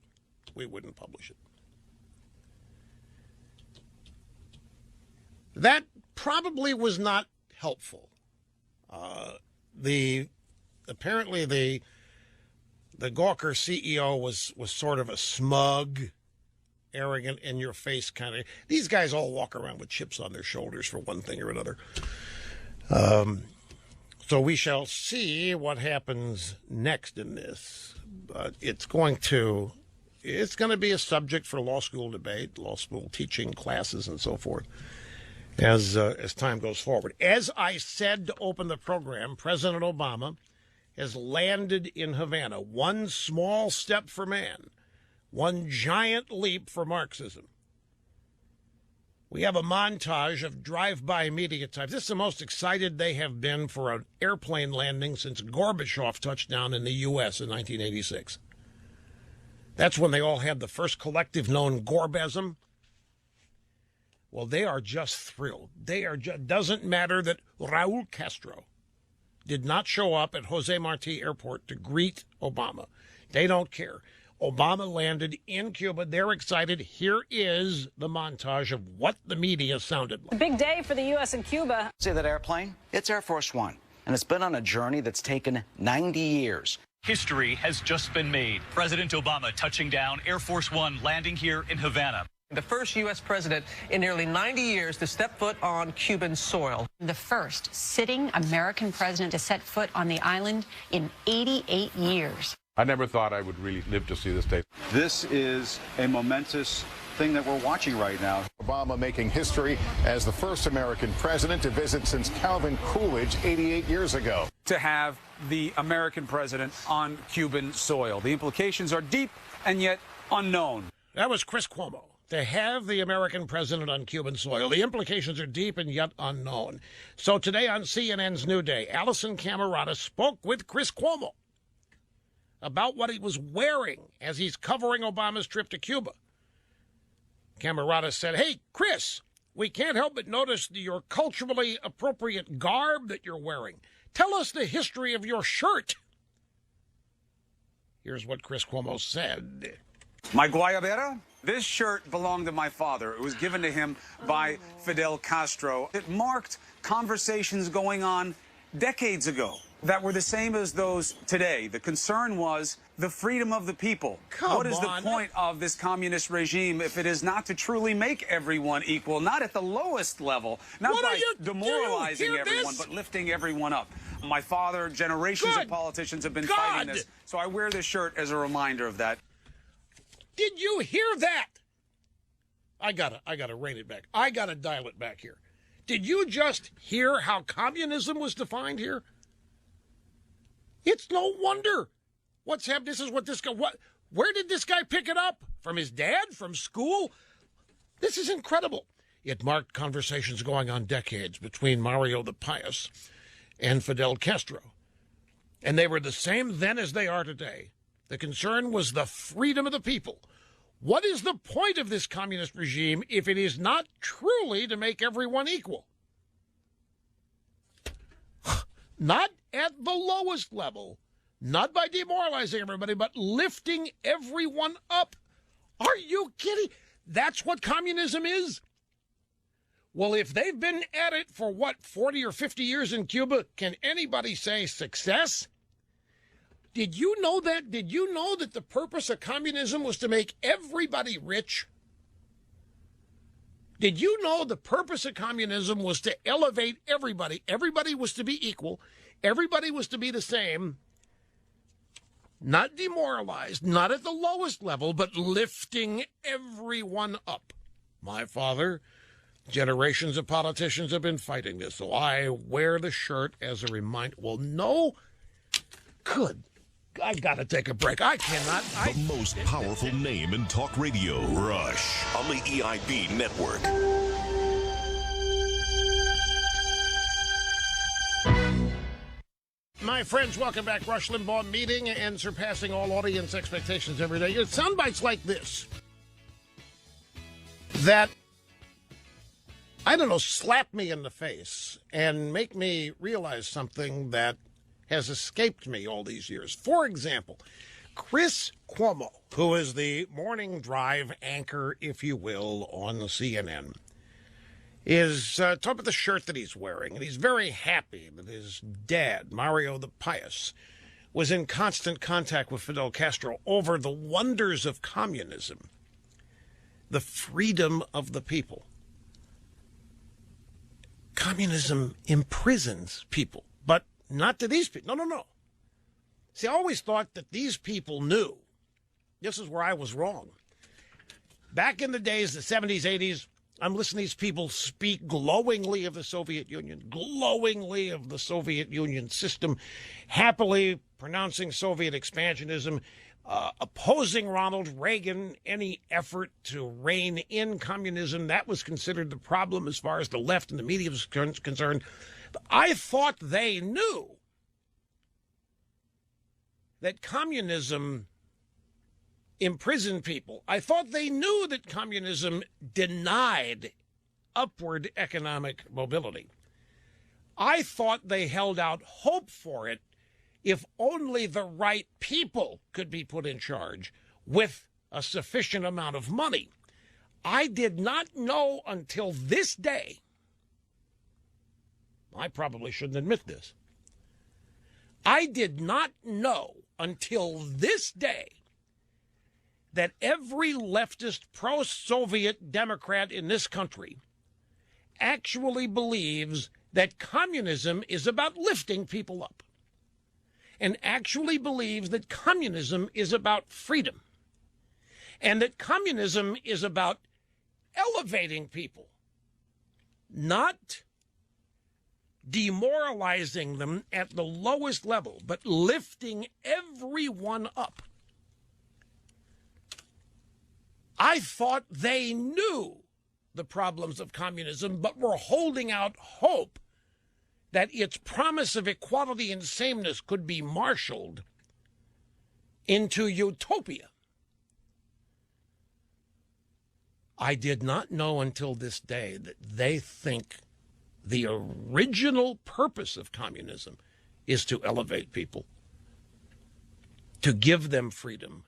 we wouldn't publish it. That probably was not helpful. Apparently the Gawker CEO was sort of a smug, arrogant, in-your-face kind of. These guys all walk around with chips on their shoulders for one thing or another. So we shall see what happens next in this. But it's going to be a subject for law school debate, law school teaching classes, and so forth as time goes forward. As I said to open the program, President Obama has landed in Havana. One small step for man, one giant leap for Marxism. We have a montage of drive-by media types. This is the most excited they have been for an airplane landing since Gorbachev touched down in the U.S. in 1986. That's when they all had the first collective known Gorbasm. Well, they are just thrilled. Doesn't matter that Raul Castro did not show up at Jose Marti Airport to greet Obama. They don't care. Obama landed in Cuba. They're excited. Here is the montage of what the media sounded like.
A big day for the U.S. and Cuba.
See that airplane? It's Air Force One, and it's been on a journey that's taken 90 years.
History has just been made. President Obama touching down, Air Force One landing here in Havana.
The first U.S. president in nearly 90 years to step foot on Cuban soil.
The first sitting American president to set foot on the island in 88 years.
I never thought I would really live to see this day.
This is a momentous thing that we're watching right now.
Obama making history as the first American president to visit since Calvin Coolidge 88 years ago.
To have the American president on Cuban soil. The implications are deep and yet unknown.
That was Chris Cuomo. To have the American president on Cuban soil. The implications are deep and yet unknown. So today on CNN's New Day, Allison Camerata spoke with Chris Cuomo about what he was wearing as he's covering Obama's trip to Cuba. Camerata said, hey, Chris, we can't help but notice your culturally appropriate garb that you're wearing. Tell us the history of your shirt. Here's what Chris Cuomo said.
My guayabera? This shirt belonged to my father. It was given to him by Fidel Castro. It marked conversations going on decades ago that were the same as those today. The concern was the freedom of the people. What is the point of this communist regime if it is not to truly make everyone equal, not at the lowest level, not by demoralizing everyone, but lifting everyone up? My father, generations of politicians have been fighting this, so I wear this shirt as a reminder of that.
Did you hear that? I gotta rein it back. I gotta dial it back here. Did you just hear how communism was defined here? It's no wonder. What's happened? This is what this guy. Where did this guy pick it up? From his dad? From school? This is incredible. It marked conversations going on decades between Mario the Pious and Fidel Castro, and they were the same then as they are today. The concern was the freedom of the people. What is the point of this communist regime if it is not truly to make everyone equal? Not at the lowest level, not by demoralizing everybody, but lifting everyone up. Are you kidding? That's what communism is? Well, if they've been at it for, 40 or 50 years in Cuba, can anybody say success? Did you know that? Did you know that the purpose of communism was to make everybody rich? Did you know the purpose of communism was to elevate everybody? Everybody was to be equal. Everybody was to be the same. Not demoralized, not at the lowest level, but lifting everyone up. My father, generations of politicians have been fighting this, so I wear the shirt as a reminder. Well, no. Good I got to take a break. I cannot.
The most powerful name in talk radio, Rush, on the EIB network.
My friends, welcome back. Rush Limbaugh meeting and surpassing all audience expectations every day. It's sound bites like this that, I don't know, slap me in the face and make me realize something that has escaped me all these years. For example, Chris Cuomo, who is the morning drive anchor, if you will, on the CNN, is talking about the shirt that he's wearing, and he's very happy that his dad, Mario the Pious, was in constant contact with Fidel Castro over the wonders of communism, the freedom of the people. Communism imprisons people, but not to these people. No. See, I always thought that these people knew. This is where I was wrong. Back in the days, the 70s, 80s, I'm listening to these people speak glowingly of the Soviet Union, glowingly of the Soviet Union system, happily pronouncing Soviet expansionism, opposing Ronald Reagan, any effort to rein in communism. That was considered the problem as far as the left and the media was concerned. I thought they knew that communism imprisoned people. I thought they knew that communism denied upward economic mobility. I thought they held out hope for it if only the right people could be put in charge with a sufficient amount of money. I did not know until this day, I probably shouldn't admit this, I did not know until this day that every leftist pro-Soviet Democrat in this country actually believes that communism is about lifting people up, and actually believes that communism is about freedom, and that communism is about elevating people, not demoralizing them at the lowest level, but lifting everyone up. I thought they knew the problems of communism, but were holding out hope that its promise of equality and sameness could be marshaled into utopia. I did not know until this day that they think the original purpose of communism is to elevate people, to give them freedom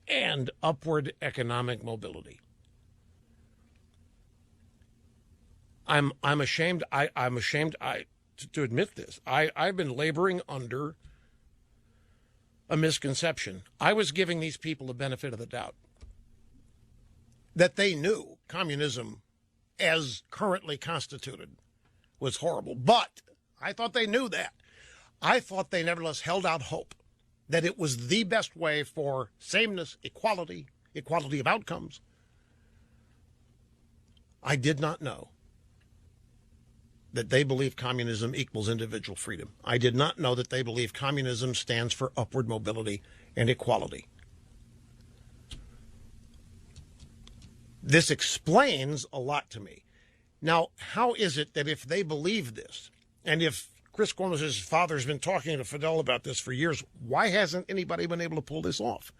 and upward economic mobility. I'm ashamed. I'm ashamed to admit this. I've been laboring under a misconception. I was giving these people the benefit of the doubt that they knew communism as currently constituted was horrible. But I thought they knew that. I thought they nevertheless held out hope that it was the best way for sameness, equality of outcomes. I did not know that they believe communism equals individual freedom. I did not know that they believe communism stands for upward mobility and equality. This explains a lot to me. Now, how is it that if they believe this, and if Chris Cuomo's father has been talking to Fidel about this for years, why hasn't anybody been able to pull this off?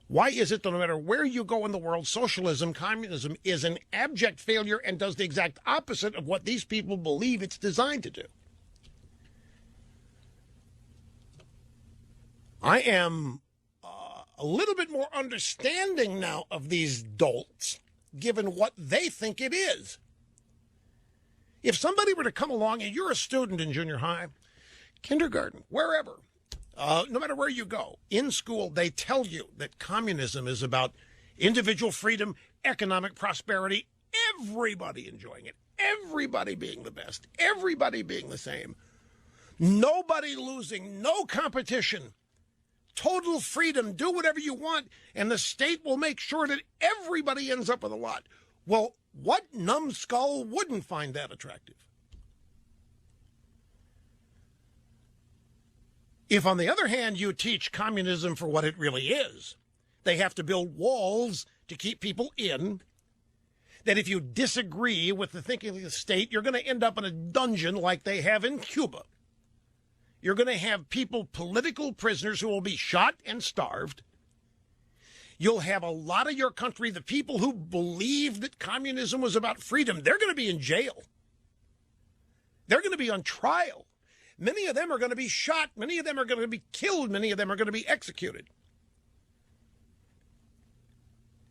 Why is it that no matter where you go in the world, socialism, communism is an abject failure and does the exact opposite of what these people believe it's designed to do? I am a little bit more understanding now of these dolts, given what they think it is. If somebody were to come along and you're a student in junior high, kindergarten, wherever, no matter where you go, in school, they tell you that communism is about individual freedom, economic prosperity, everybody enjoying it, everybody being the best, everybody being the same, nobody losing, no competition, total freedom, do whatever you want, and the state will make sure that everybody ends up with a lot. Well, what numbskull wouldn't find that attractive? If, on the other hand, you teach communism for what it really is, they have to build walls to keep people in, that if you disagree with the thinking of the state, you're going to end up in a dungeon like they have in Cuba. You're going to have people, political prisoners, who will be shot and starved. You'll have a lot of your country, the people who believe that communism was about freedom, they're going to be in jail. They're going to be on trial. Many of them are going to be shot. Many of them are going to be killed. Many of them are going to be executed.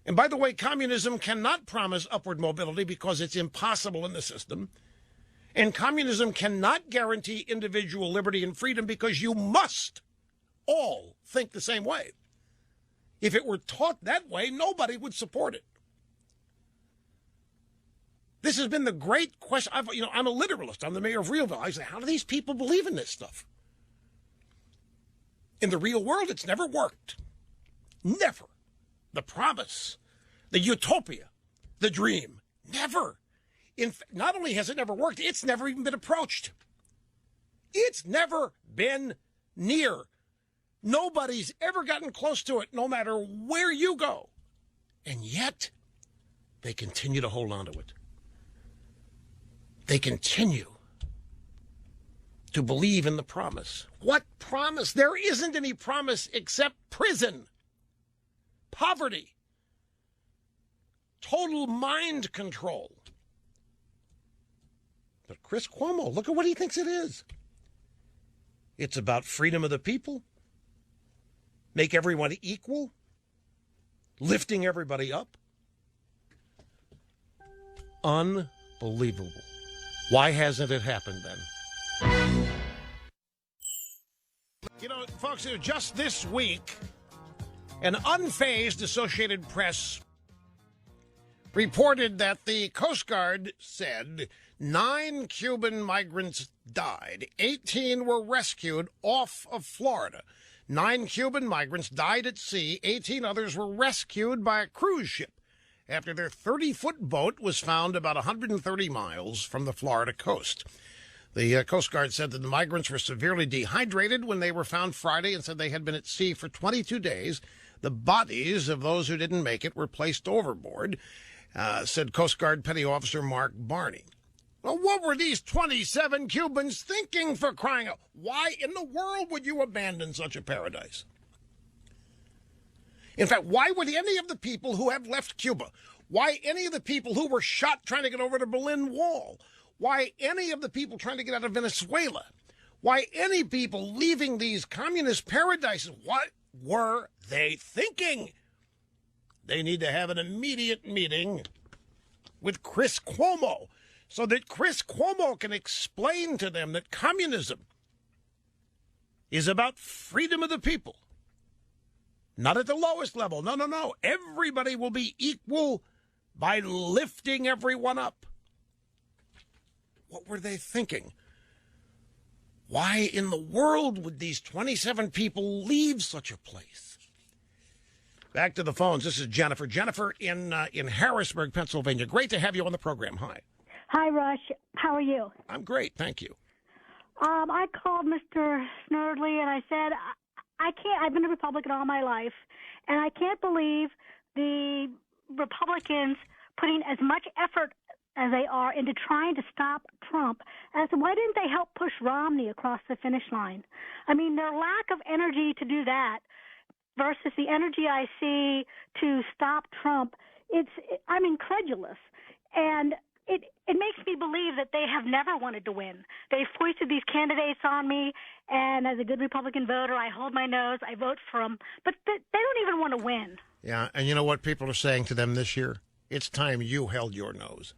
And by the way, communism cannot promise upward mobility because it's impossible in the system. And communism cannot guarantee individual liberty and freedom because you must all think the same way. If it were taught that way, nobody would support it. This has been the great question. I'm a literalist. I'm the mayor of Realville. I say, how do these people believe in this stuff? In the real world, it's never worked. Never. The promise, the utopia, the dream. Never. Not only has it never worked, it's never even been approached. It's never been near. Nobody's ever gotten close to it, no matter where you go. And yet, they continue to hold on to it. They continue to believe in the promise. What promise? There isn't any promise except prison, poverty, total mind control. But Chris Cuomo, look at what he thinks it is. It's about freedom of the people, make everyone equal, lifting everybody up. Unbelievable. Why hasn't it happened then? You know, folks, just this week, an unfazed Associated Press reported that the Coast Guard said 9 Cuban migrants died. 18 were rescued off of Florida. 9 Cuban migrants died at sea. 18 others were rescued by a cruise ship after their 30-foot boat was found about 130 miles from the Florida coast. The Coast Guard said that the migrants were severely dehydrated when they were found Friday and said they had been at sea for 22 days. The bodies of those who didn't make it were placed overboard, said Coast Guard Petty Officer Mark Barney. Well, what were these 27 Cubans thinking, for crying out? Why in the world would you abandon such a paradise? In fact, why would any of the people who have left Cuba, why any of the people who were shot trying to get over the Berlin Wall, why any of the people trying to get out of Venezuela, why any people leaving these communist paradises, what were they thinking? They need to have an immediate meeting with Chris Cuomo so that Chris Cuomo can explain to them that communism is about freedom of the people. Not at the lowest level. No, no, no. Everybody will be equal by lifting everyone up. What were they thinking? Why in the world would these 27 people leave such a place? Back to the phones. This is Jennifer. Jennifer in Harrisburg, Pennsylvania. Great to have you on the program. Hi.
Hi, Rush. How are you?
I'm great. Thank you.
I called Mr. Snerdley and I said, I can't, I've been a Republican all my life, and I can't believe the Republicans putting as much effort as they are into trying to stop Trump. As why didn't they help push Romney across the finish line? I mean, their lack of energy to do that versus the energy I see to stop Trump, I'm incredulous. And it makes me believe that they have never wanted to win. They foisted these candidates on me, and as a good Republican voter, I hold my nose, I vote for them, but they don't even want to win.
Yeah, and you know what people are saying to them this year? It's time you held your nose.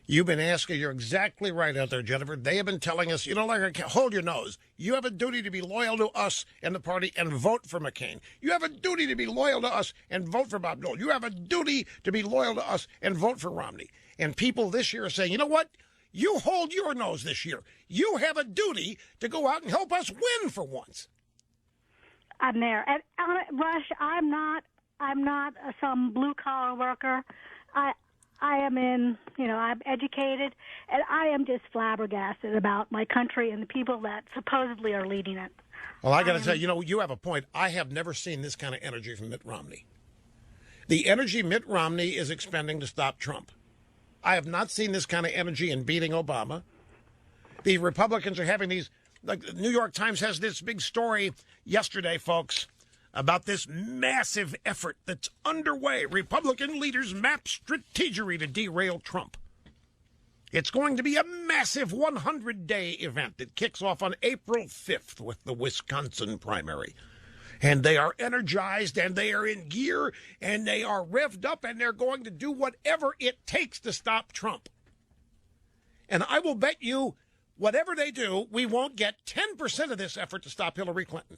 You've been asking, you're exactly right out there, Jennifer. They have been telling us, hold your nose. You have a duty to be loyal to us and the party and vote for McCain. You have a duty to be loyal to us and vote for Bob Dole. You have a duty to be loyal to us and vote for Romney. And people this year are saying, you know what? You hold your nose this year. You have a duty to go out and help us win for once.
I'm there. And, Rush, I'm not some blue-collar worker. I'm educated, and I am just flabbergasted about my country and the people that supposedly are leading it.
Well, I got to tell you, you have a point. I have never seen this kind of energy from Mitt Romney. The energy Mitt Romney is expending to stop Trump. I have not seen this kind of energy in beating Obama. The Republicans are having these, like the New York Times has this big story yesterday, folks, about this massive effort that's underway. Republican leaders map strategery to derail Trump. It's going to be a massive 100-day event that kicks off on April 5th with the Wisconsin primary. And they are energized, and they are in gear, and they are revved up, and they're going to do whatever it takes to stop Trump. And I will bet you, whatever they do, we won't get 10% of this effort to stop Hillary Clinton.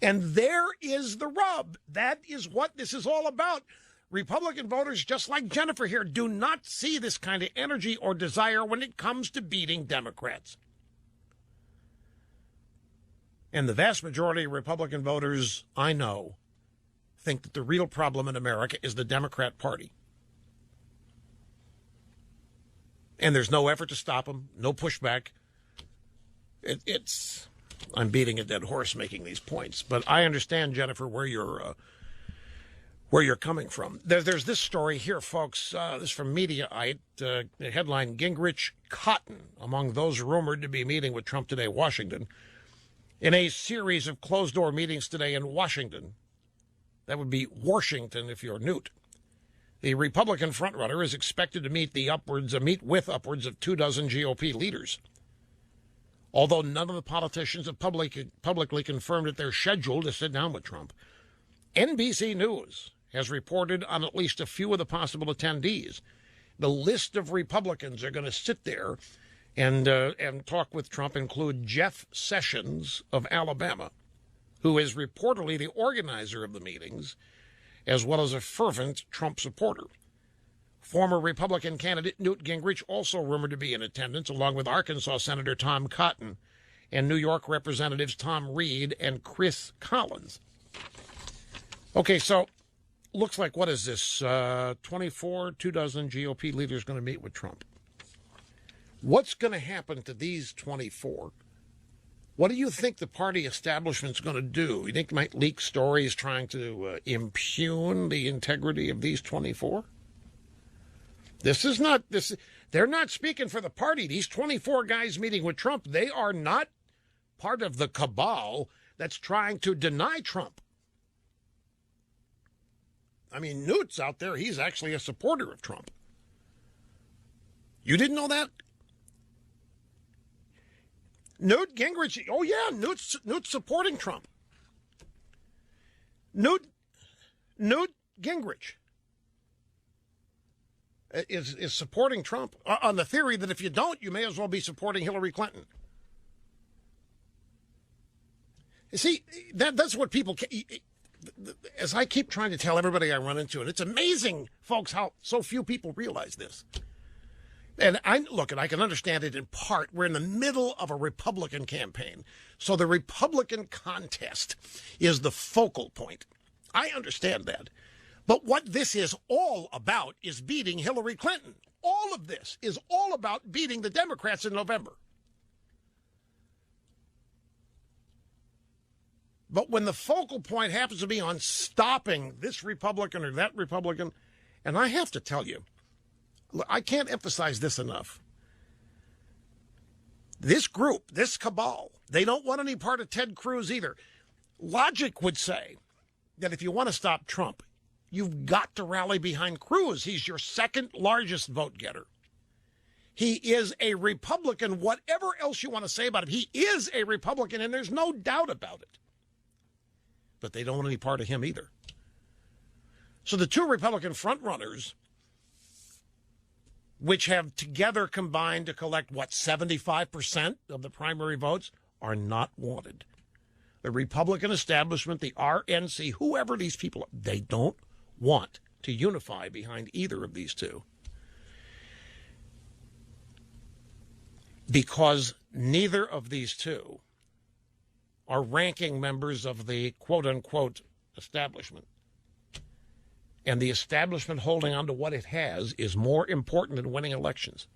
And there is the rub. That is what this is all about. Republican voters, just like Jennifer here, do not see this kind of energy or desire when it comes to beating Democrats. And the vast majority of Republican voters I know think that the real problem in America is the Democrat Party. And there's no effort to stop them, no pushback. I'm beating a dead horse making these points, but I understand, Jennifer, where you're coming from. There's this story here, folks. This is from Mediaite. The headline: Gingrich Cotton among those rumored to be meeting with Trump today, Washington. In a series of closed-door meetings today in Washington, that would be Washington if you're Newt, the Republican frontrunner is expected to meet with upwards of 24 GOP leaders. Although none of the politicians have publicly confirmed that they're scheduled to sit down with Trump, NBC News has reported on at least a few of the possible attendees. The list of Republicans are going to sit there and talk with Trump include Jeff Sessions of Alabama, who is reportedly the organizer of the meetings, as well as a fervent Trump supporter. Former Republican candidate Newt Gingrich also rumored to be in attendance, along with Arkansas Senator Tom Cotton and New York Representatives Tom Reed and Chris Collins. Okay, so looks like, what is this? 24 GOP leaders going to meet with Trump. What's going to happen to these 24? What do you think the party establishment's going to do? You think they might leak stories trying to impugn the integrity of these 24? They're not speaking for the party. These 24 guys meeting with Trump, they are not part of the cabal that's trying to deny Trump. I mean, Newt's out there. He's actually a supporter of Trump. You didn't know that? Newt Gingrich, oh yeah, Newt's supporting Trump. Newt Gingrich is supporting Trump on the theory that if you don't, you may as well be supporting Hillary Clinton. You see, that's what people, as I keep trying to tell everybody I run into, and it's amazing, folks, how so few people realize this. And I can understand it in part. We're in the middle of a Republican campaign. So the Republican contest is the focal point. I understand that. But what this is all about is beating Hillary Clinton. All of this is all about beating the Democrats in November. But when the focal point happens to be on stopping this Republican or that Republican, and I have to tell you, I can't emphasize this enough. This group, this cabal, they don't want any part of Ted Cruz either. Logic would say that if you want to stop Trump, you've got to rally behind Cruz. He's your second largest vote getter. He is a Republican, whatever else you want to say about him. He is a Republican, and there's no doubt about it. But they don't want any part of him either. So the two Republican frontrunners, which have together combined to collect, 75% of the primary votes, are not wanted. The Republican establishment, the RNC, whoever these people are, they don't want to unify behind either of these two. Because neither of these two are ranking members of the quote-unquote establishment. And the establishment holding on to what it has is more important than winning elections.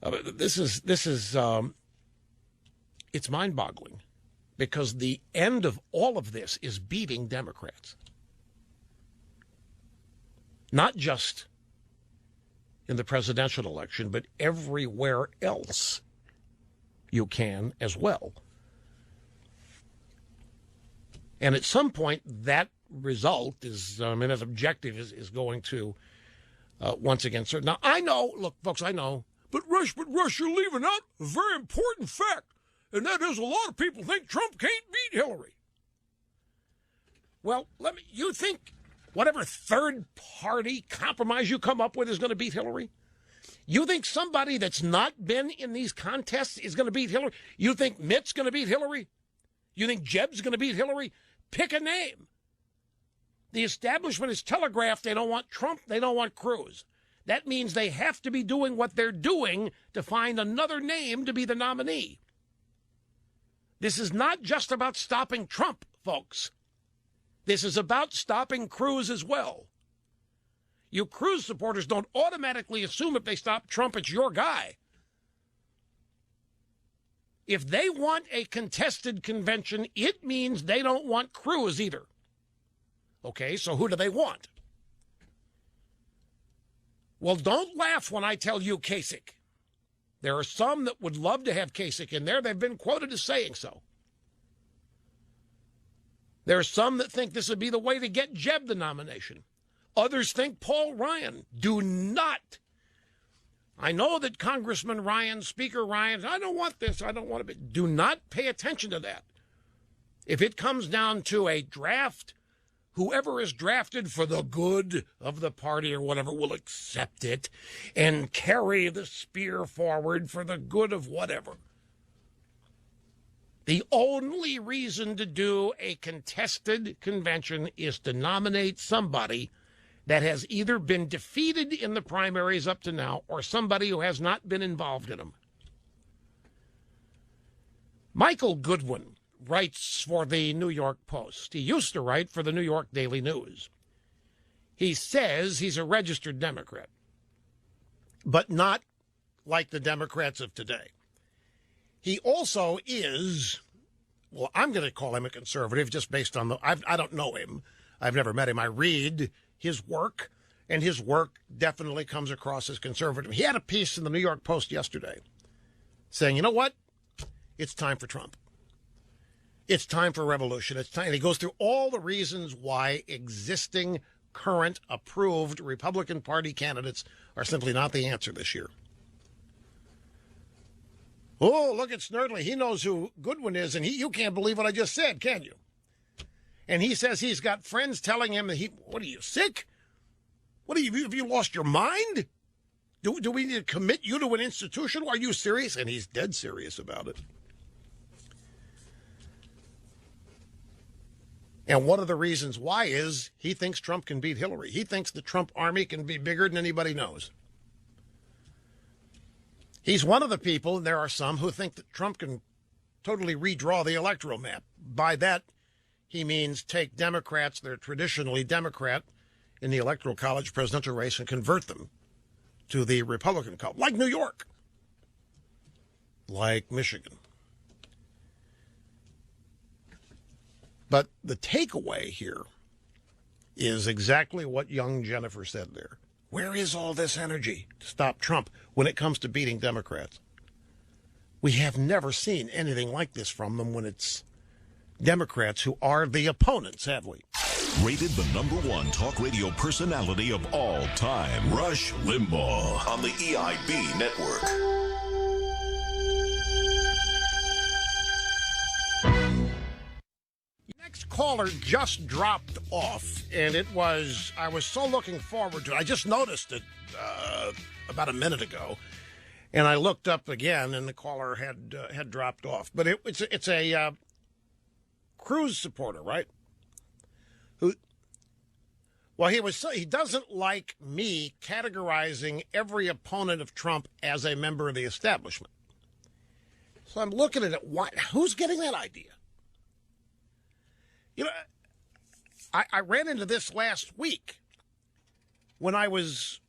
This is it's mind-boggling, because the end of all of this is beating Democrats. Not just in the presidential election, but everywhere else you can as well. And at some point, that result is, that objective is going to once again certain. Now, I know, look, folks, I know, but Rush, you're leaving out a very important fact, and that is a lot of people think Trump can't beat Hillary. Well, you think whatever third-party compromise you come up with is going to beat Hillary? You think somebody that's not been in these contests is going to beat Hillary? You think Mitt's going to beat Hillary? You think Jeb's going to beat Hillary? Pick a name. The establishment has telegraphed they don't want Trump, they don't want Cruz. That means they have to be doing what they're doing to find another name to be the nominee. This is not just about stopping Trump, folks. This is about stopping Cruz as well. You Cruz supporters don't automatically assume if they stop Trump, it's your guy. If they want a contested convention, it means they don't want Cruz either. Okay, so who do they want? Well, don't laugh when I tell you Kasich. There are some that would love to have Kasich in there. They've been quoted as saying so. There are some that think this would be the way to get Jeb the nomination. Others think Paul Ryan. Do not. I know that Congressman Ryan, Speaker Ryan, I don't want this, I don't want it. But do not pay attention to that. If it comes down to a draft, whoever is drafted for the good of the party or whatever will accept it and carry the spear forward for the good of whatever. The only reason to do a contested convention is to nominate somebody that has either been defeated in the primaries up to now or somebody who has not been involved in them. Michael Goodwin writes for the New York Post. He used to write for the New York Daily News. He says he's a registered Democrat, but not like the Democrats of today. He also is, well, I'm going to call him a conservative just based on I don't know him. I've never met him. I read his work, and his work definitely comes across as conservative. He had a piece in the New York Post yesterday saying, you know what? It's time for Trump. It's time for revolution. It's time. And he goes through all the reasons why existing, current, approved Republican Party candidates are simply not the answer this year. Oh, look at Snerdley. He knows who Goodwin is, and you can't believe what I just said, can you? And he says he's got friends telling him that what are you, sick? What have you lost your mind? Do we need to commit you to an institution? Are you serious? And he's dead serious about it. And one of the reasons why is he thinks Trump can beat Hillary. He thinks the Trump army can be bigger than anybody knows. He's one of the people, and there are some, who think that Trump can totally redraw the electoral map. By that, he means take Democrats that are traditionally Democrat in the Electoral College presidential race and convert them to the Republican column, like New York, like Michigan. But the takeaway here is exactly what young Jennifer said there. Where is all this energy to stop Trump when it comes to beating Democrats? We have never seen anything like this from them when it's Democrats who are the opponents, have we?
Rated the #1 talk radio personality of all time, Rush Limbaugh, on the EIB network.
Next caller just dropped off, and I was so looking forward to it. I just noticed it about a minute ago, and I looked up again, and the caller had dropped off. But it's a Cruz supporter, right? He doesn't like me categorizing every opponent of Trump as a member of the establishment. So I'm looking at it. Who's getting that idea? You know, I ran into this last week when I was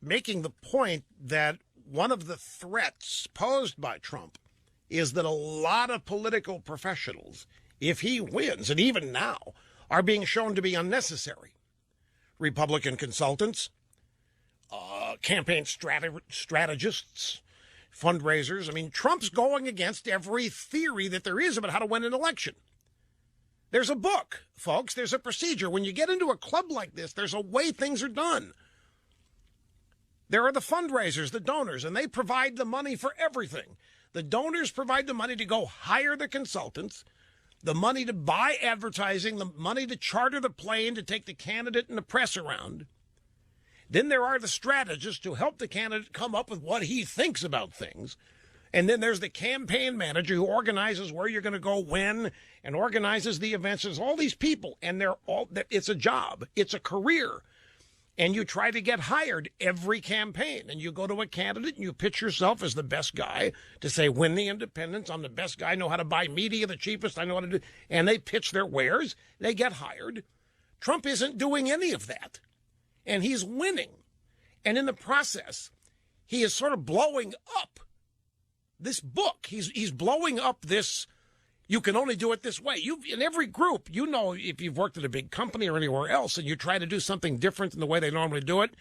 making the point that one of the threats posed by Trump is that a lot of political professionals, if he wins, and even now, are being shown to be unnecessary. Republican consultants, campaign strategists, fundraisers. I mean, Trump's going against every theory that there is about how to win an election. There's a book, folks. There's a procedure. When you get into a club like this, there's a way things are done. There are the fundraisers, the donors, and they provide the money for everything. The donors provide the money to go hire the consultants, the money to buy advertising, the money to charter the plane to take the candidate and the press around. Then there are the strategists who help the candidate come up with what he thinks about things. And then there's the campaign manager who organizes where you're going to go when and organizes the events. There's all these people, and it's a job. It's a career. And you try to get hired every campaign. And you go to a candidate and you pitch yourself as the best guy to say, win the independents. I'm the best guy. I know how to buy media, the cheapest. I know how to do. And they pitch their wares. They get hired. Trump isn't doing any of that. And he's winning. And in the process, he is sort of blowing up this book. He's blowing up this, you can only do it this way. In every group, you know, if you've worked at a big company or anywhere else and you try to do something different than the way they normally do it,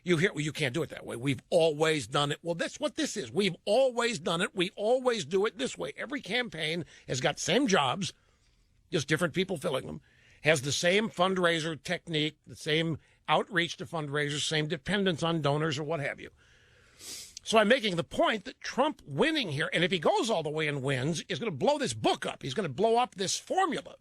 you hear, well, you can't do it that way. We've always done it. Well, that's what this is. We've always done it. We always do it this way. Every campaign has got the same jobs, just different people filling them, has the same fundraiser technique, the same outreach to fundraisers, same dependence on donors or what have you. So I'm making the point that Trump winning here, and if he goes all the way and wins, is going to blow this book up. He's going to blow up this formula.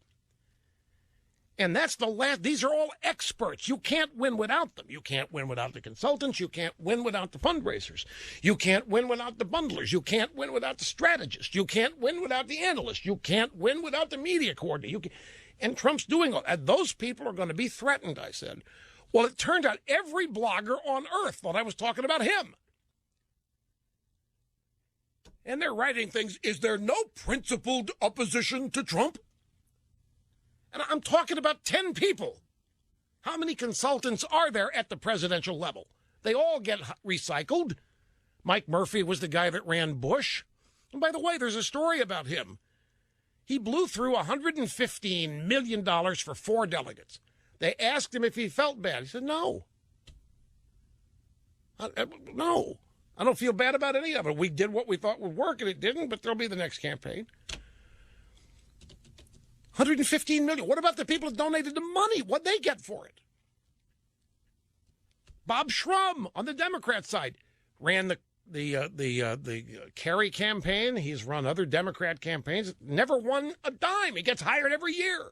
And that's the last. These are all experts. You can't win without them. You can't win without the consultants. You can't win without the fundraisers. You can't win without the bundlers. You can't win without the strategists. You can't win without the analysts. You can't win without the media coordinator. And Trump's doing all that. Those people are going to be threatened, I said. Well, it turned out every blogger on earth thought I was talking about him. And they're writing things, is there no principled opposition to Trump? And I'm talking about 10 people. How many consultants are there at the presidential level? They all get recycled. Mike Murphy was the guy that ran Bush. And by the way, there's a story about him. He blew through $115 million for 4 delegates. They asked him if he felt bad. He said, no. No. I don't feel bad about any of it. We did what we thought would work, and it didn't, but there'll be the next campaign. $115 million. What about the people that donated the money? What'd they get for it? Bob Shrum on the Democrat side ran the Kerry campaign. He's run other Democrat campaigns. Never won a dime. He gets hired every year.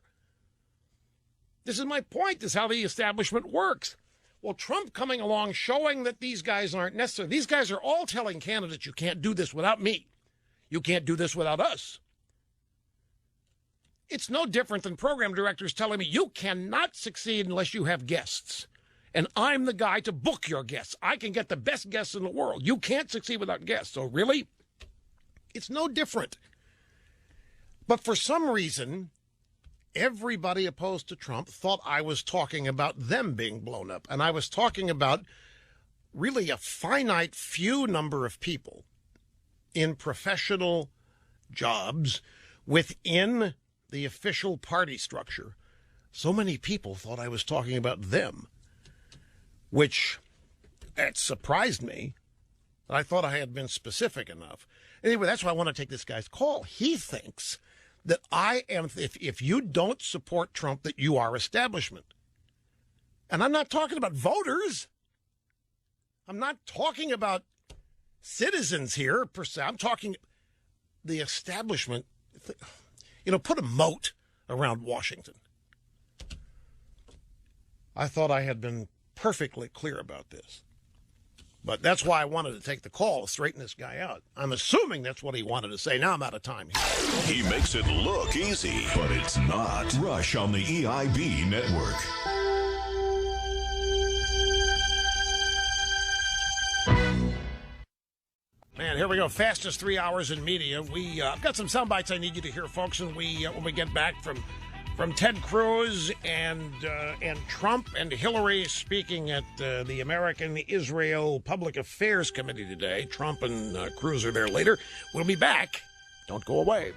This is my point. This is how the establishment works. Well, Trump coming along showing that these guys aren't necessary. These guys are all telling candidates, you can't do this without me. You can't do this without us. It's no different than program directors telling me you cannot succeed unless you have guests. And I'm the guy to book your guests. I can get the best guests in the world. You can't succeed without guests. So really, it's no different. But for some reason, everybody opposed to Trump thought I was talking about them being blown up. And I was talking about really a finite few number of people in professional jobs within the official party structure. So many people thought I was talking about them, which it surprised me. I thought I had been specific enough. Anyway, that's why I want to take this guy's call. He thinks that I am, if you don't support Trump, that you are establishment. And I'm not talking about voters. I'm not talking about citizens here, per se. I'm talking the establishment. You know, put a moat around Washington. I thought I had been perfectly clear about this. But that's why I wanted to take the call to straighten this guy out. I'm assuming that's what he wanted to say. Now I'm out of time here.
He makes it look easy, but it's not. Rush on the EIB network.
Man, here we go. Fastest 3 hours in media. I've got some sound bites I need you to hear, folks, and when we get back from from Ted Cruz and Trump and Hillary speaking at the American-Israel Public Affairs Committee today. Trump and Cruz are there later. We'll be back. Don't go away.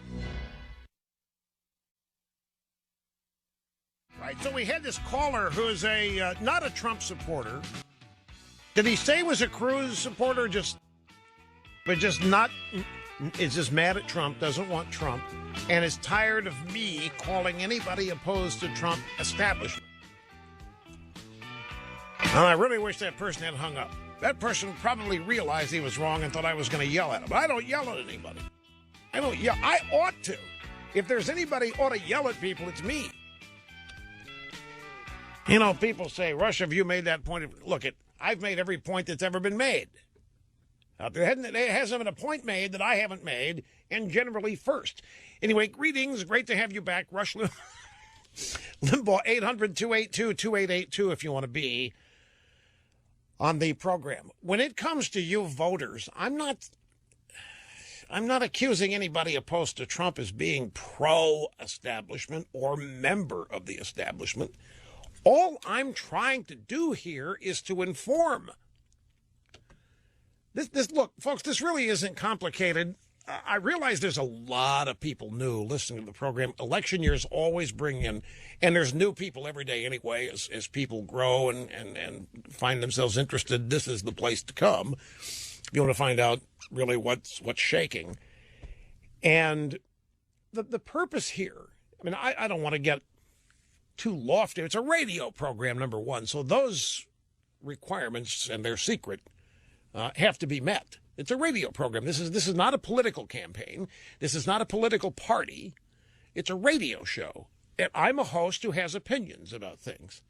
Right, so we had this caller who's not a Trump supporter. Did he say he was a Cruz supporter? Is just mad at Trump, doesn't want Trump, and is tired of me calling anybody opposed to Trump establishment. And I really wish that person had hung up. That person probably realized he was wrong and thought I was going to yell at him. But I don't yell at anybody. I don't yell. I ought to. If there's anybody ought to yell at people, it's me. You know, people say, Rush, have you made that point? Look, I've made every point that's ever been made. There hasn't been a point made that I haven't made, and generally first. Anyway, greetings. Great to have you back. Rush Limbaugh, 800-282-2882 if you want to be on the program. When it comes to you voters, I'm not accusing anybody opposed to Trump as being pro-establishment or member of the establishment. All I'm trying to do here is to inform. Look, folks, this really isn't complicated. I realize there's a lot of people new listening to the program. Election years always bring in, and there's new people every day anyway, as people grow and find themselves interested. This is the place to come if you want to find out really what's shaking. And the purpose here, I mean, I don't want to get too lofty. It's a radio program, number one, so those requirements, and they're secret, have to be met. It's a radio program. This is not a political campaign. This is not a political party. It's a radio show. And I'm a host who has opinions about things.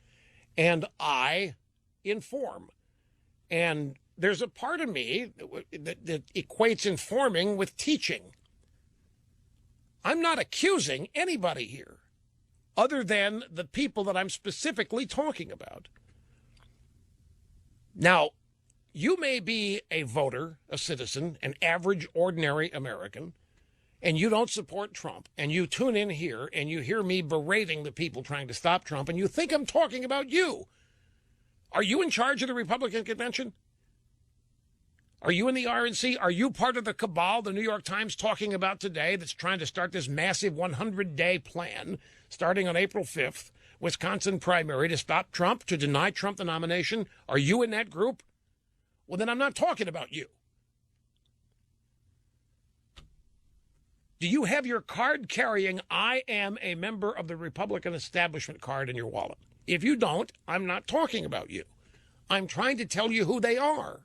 And I inform. And there's a part of me that equates informing with teaching. I'm not accusing anybody here other than the people that I'm specifically talking about. Now, you may be a voter, a citizen, an average, ordinary American, and you don't support Trump, and you tune in here and you hear me berating the people trying to stop Trump, and you think I'm talking about you. Are you in charge of the Republican convention? Are you in the RNC? Are you part of the cabal the New York Times talking about today that's trying to start this massive 100-day plan starting on April 5th, Wisconsin primary to stop Trump, to deny Trump the nomination? Are you in that group? Well, then I'm not talking about you. Do you have your card carrying I am a member of the Republican establishment card in your wallet? If you don't, I'm not talking about you. I'm trying to tell you who they are.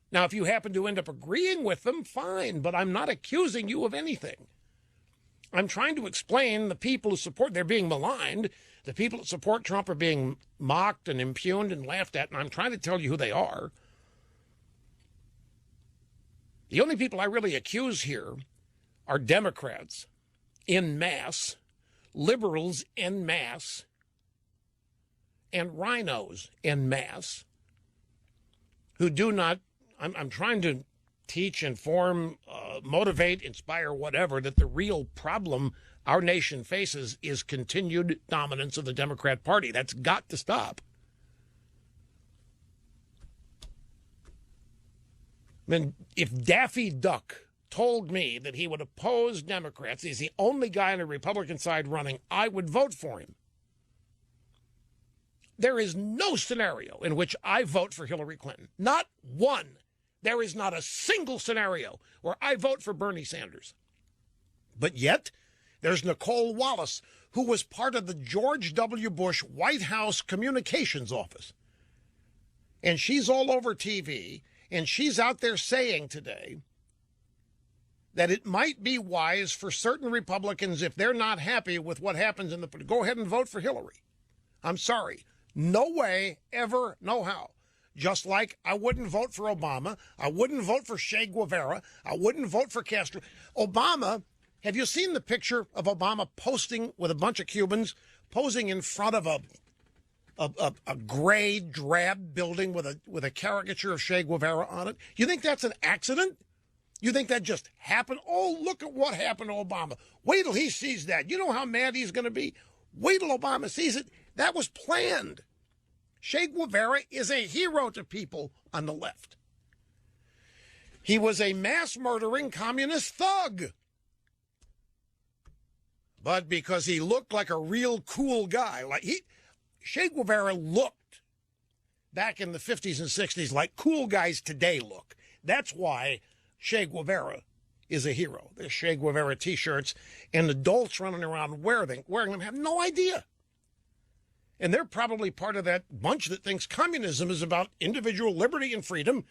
Now, if you happen to end up agreeing with them, fine, but I'm not accusing you of anything. I'm trying to explain the people who support, they're being maligned. The people that support Trump are being mocked and impugned and laughed at, and I'm trying to tell you who they are. The only people I really accuse here are Democrats en masse, liberals en masse, and rhinos en masse who do not, I'm trying to teach, inform, motivate, inspire, whatever, that the real problem our nation faces is continued dominance of the Democrat Party. That's got to stop. I mean, if Daffy Duck told me that he would oppose Democrats, he's the only guy on the Republican side running, I would vote for him. There is no scenario in which I vote for Hillary Clinton. Not one. There is not a single scenario where I vote for Bernie Sanders. But yet, there's Nicole Wallace, who was part of the George W. Bush White House communications office. And she's all over TV, and she's out there saying today that it might be wise for certain Republicans, if they're not happy with what happens in the, go ahead and vote for Hillary. I'm sorry. No way, ever, no how. Just like I wouldn't vote for Obama. I wouldn't vote for Che Guevara. I wouldn't vote for Castro. Obama, have you seen the picture of Obama posting with a bunch of Cubans, posing in front of a gray, drab building with a caricature of Che Guevara on it? You think that's an accident? You think that just happened? Oh, look at what happened to Obama. Wait till he sees that. You know how mad he's going to be? Wait till Obama sees it. That was planned. Che Guevara is a hero to people on the left. He was a mass-murdering communist thug. But because he looked like a real cool guy, Che Guevara looked back in the 50s and 60s like cool guys today look. That's why Che Guevara is a hero. There's Che Guevara T-shirts, and adults running around wearing them have no idea. And they're probably part of that bunch that thinks communism is about individual liberty and freedom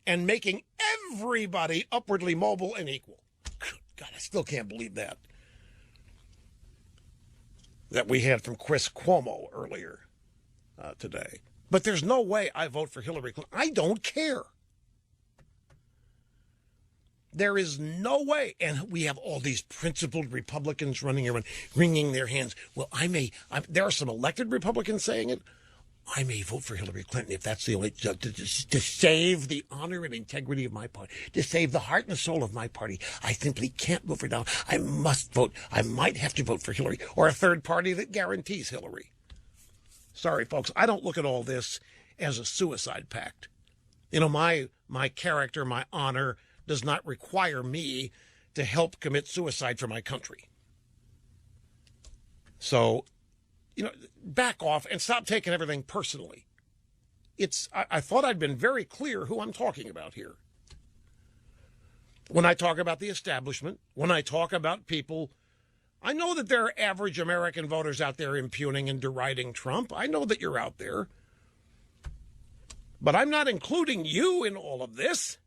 and making everybody upwardly mobile and equal. God, I still can't believe that we had from Chris Cuomo earlier today. But there's no way I vote for Hillary Clinton. I don't care. There is no way. And we have all these principled Republicans running around, wringing their hands. Well, there are some elected Republicans saying it. I may vote for Hillary Clinton if that's the only, to save the honor and integrity of my party, to save the heart and soul of my party. I simply can't vote for Donald. I must vote. I might have to vote for Hillary or a third party that guarantees Hillary. Sorry, folks. I don't look at all this as a suicide pact. You know, my character, my honor does not require me to help commit suicide for my country. So, back off and stop taking everything personally. I thought I'd been very clear who I'm talking about here. When I talk about the establishment, when I talk about people, I know that there are average American voters out there impugning and deriding Trump. I know that you're out there. But I'm not including you in all of this.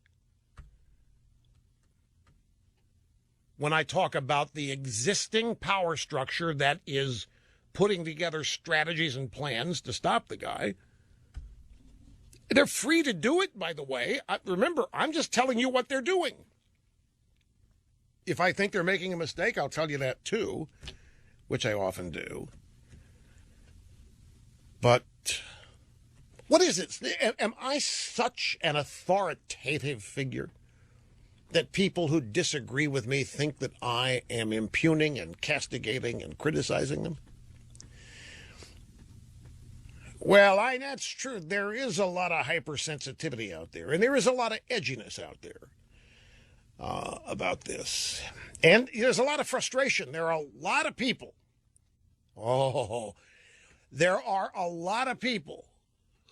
When I talk about the existing power structure that is putting together strategies and plans to stop the guy. They're free to do it, by the way. Remember, I'm just telling you what they're doing. If I think they're making a mistake, I'll tell you that too, which I often do. But what is it? Am I such an authoritative figure that people who disagree with me think that I am impugning and castigating and criticizing them? Well, that's true. There is a lot of hypersensitivity out there, and there is a lot of edginess out there about this. And there's a lot of frustration. There are a lot of people. There are a lot of people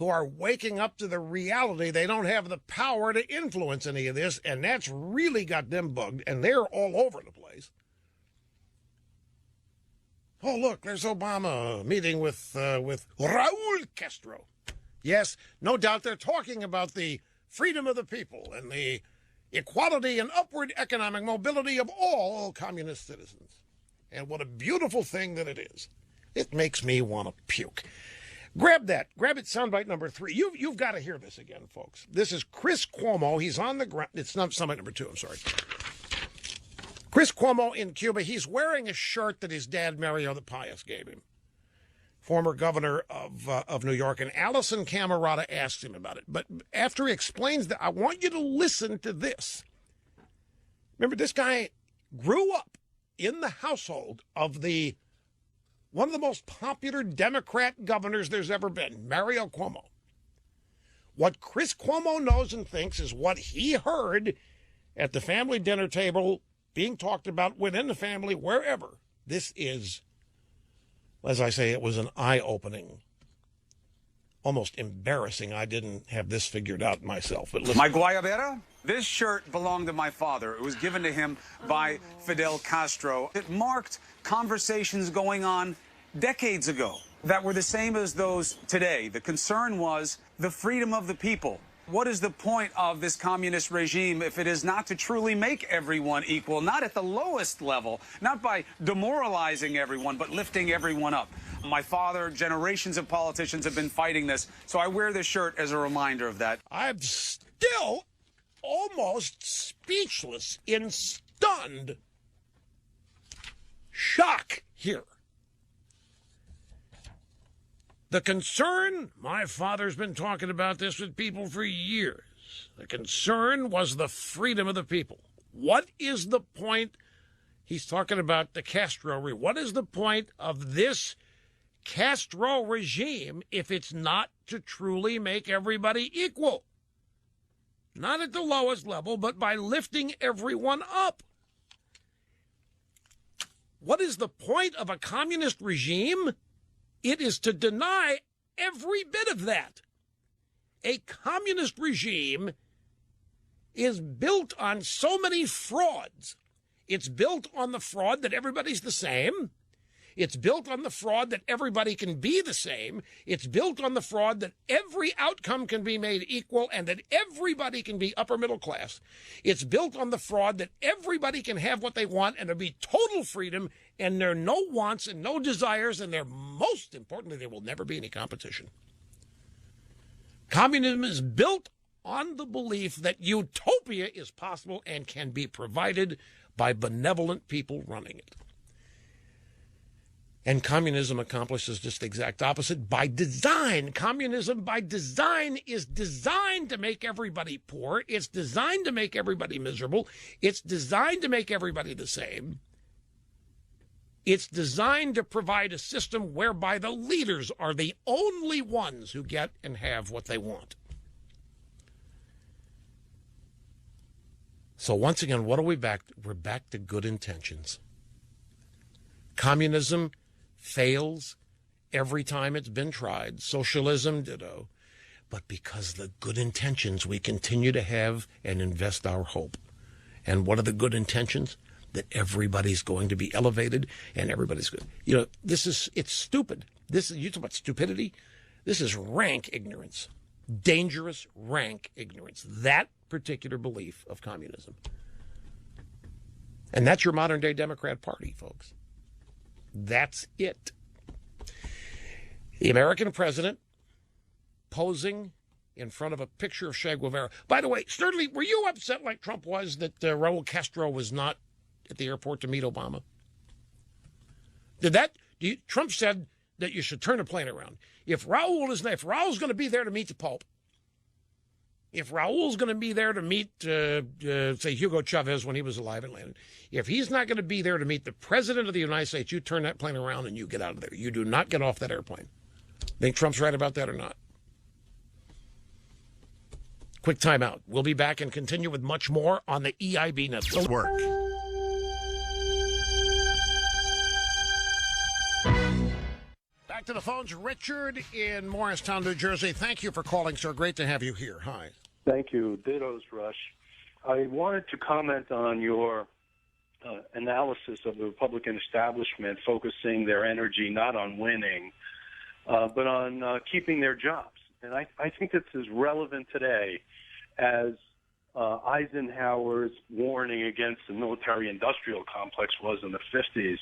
who are waking up to the reality they don't have the power to influence any of this, and that's really got them bugged, and they're all over the place. Oh, look, there's Obama meeting with Raul Castro. Yes, no doubt they're talking about the freedom of the people and the equality and upward economic mobility of all communist citizens. And what a beautiful thing that it is. It makes me want to puke. Grab that. Grab it, soundbite number 3. You've got to hear this again, folks. This is Chris Cuomo. He's on the ground. It's not soundbite number 2, I'm sorry. Chris Cuomo in Cuba. He's wearing a shirt that his dad, Mario the Pious, gave him. Former governor of New York. And Allison Camerata asked him about it. But after he explains that, I want you to listen to this. Remember, this guy grew up in the household of one of the most popular Democrat governors there's ever been, Mario Cuomo. What Chris Cuomo knows and thinks is what he heard at the family dinner table being talked about within the family, wherever. This is, as I say, it was an eye-opening, almost embarrassing. I didn't have this figured out myself. But listen.
My guayabera? This shirt belonged to my father. It was given to him by Fidel Castro. It marked conversations going on decades ago that were the same as those today. The concern was the freedom of the people. What is the point of this communist regime if it is not to truly make everyone equal, not at the lowest level, not by demoralizing everyone, but lifting everyone up? My father, generations of politicians have been fighting this, so I wear this shirt as a reminder of that.
I'm still almost speechless in stunned shock here. The concern, my father's been talking about this with people for years. was. The concern was the freedom of the people. What is the point? He's talking about the Castro regime. What is the point of this Castro regime if it's not to truly make everybody equal? Not at the lowest level, but by lifting everyone up. What is the point of a communist regime? It is to deny every bit of that. A communist regime is built on so many frauds. It's built on the fraud that everybody's the same. It's built on the fraud that everybody can be the same. It's built on the fraud that every outcome can be made equal and that everybody can be upper middle class. It's built on the fraud that everybody can have what they want and there'll be total freedom and there are no wants and no desires and most importantly, there will never be any competition. Communism is built on the belief that utopia is possible and can be provided by benevolent people running it. And communism accomplishes just the exact opposite by design. Communism by design is designed to make everybody poor. It's designed to make everybody miserable. It's designed to make everybody the same. It's designed to provide a system whereby the leaders are the only ones who get and have what they want. So once again, what are we back? We're back to good intentions. Communism fails every time it's been tried. Socialism, ditto. But because of the good intentions, we continue to have and invest our hope. And what are the good intentions? That everybody's going to be elevated and everybody's good. You know, it's stupid. You talk about stupidity. This is rank ignorance. Dangerous, rank ignorance. That particular belief of communism. And that's your modern day Democrat Party, folks. That's it. The American president posing in front of a picture of Che Guevara. By the way, Sturdley, were you upset like Trump was that Raul Castro was not at the airport to meet Obama? Trump said that you should turn the plane around. If Raul's going to be there to meet the Pope, if Raul's going to be there to meet, say, Hugo Chavez when he was alive and landed, if he's not going to be there to meet the President of the United States, you turn that plane around and you get out of there. You do not get off that airplane. Think Trump's right about that or not? Quick timeout. We'll be back and continue with much more on the EIB Network. Back to the phones. Richard in Morristown, New Jersey. Thank you for calling, sir. Great to have you here. Hi.
Thank you. Dittos, Rush. I wanted to comment on your analysis of the Republican establishment focusing their energy not on winning, but on keeping their jobs. And I think it's as relevant today as Eisenhower's warning against the military-industrial complex was in the 50s.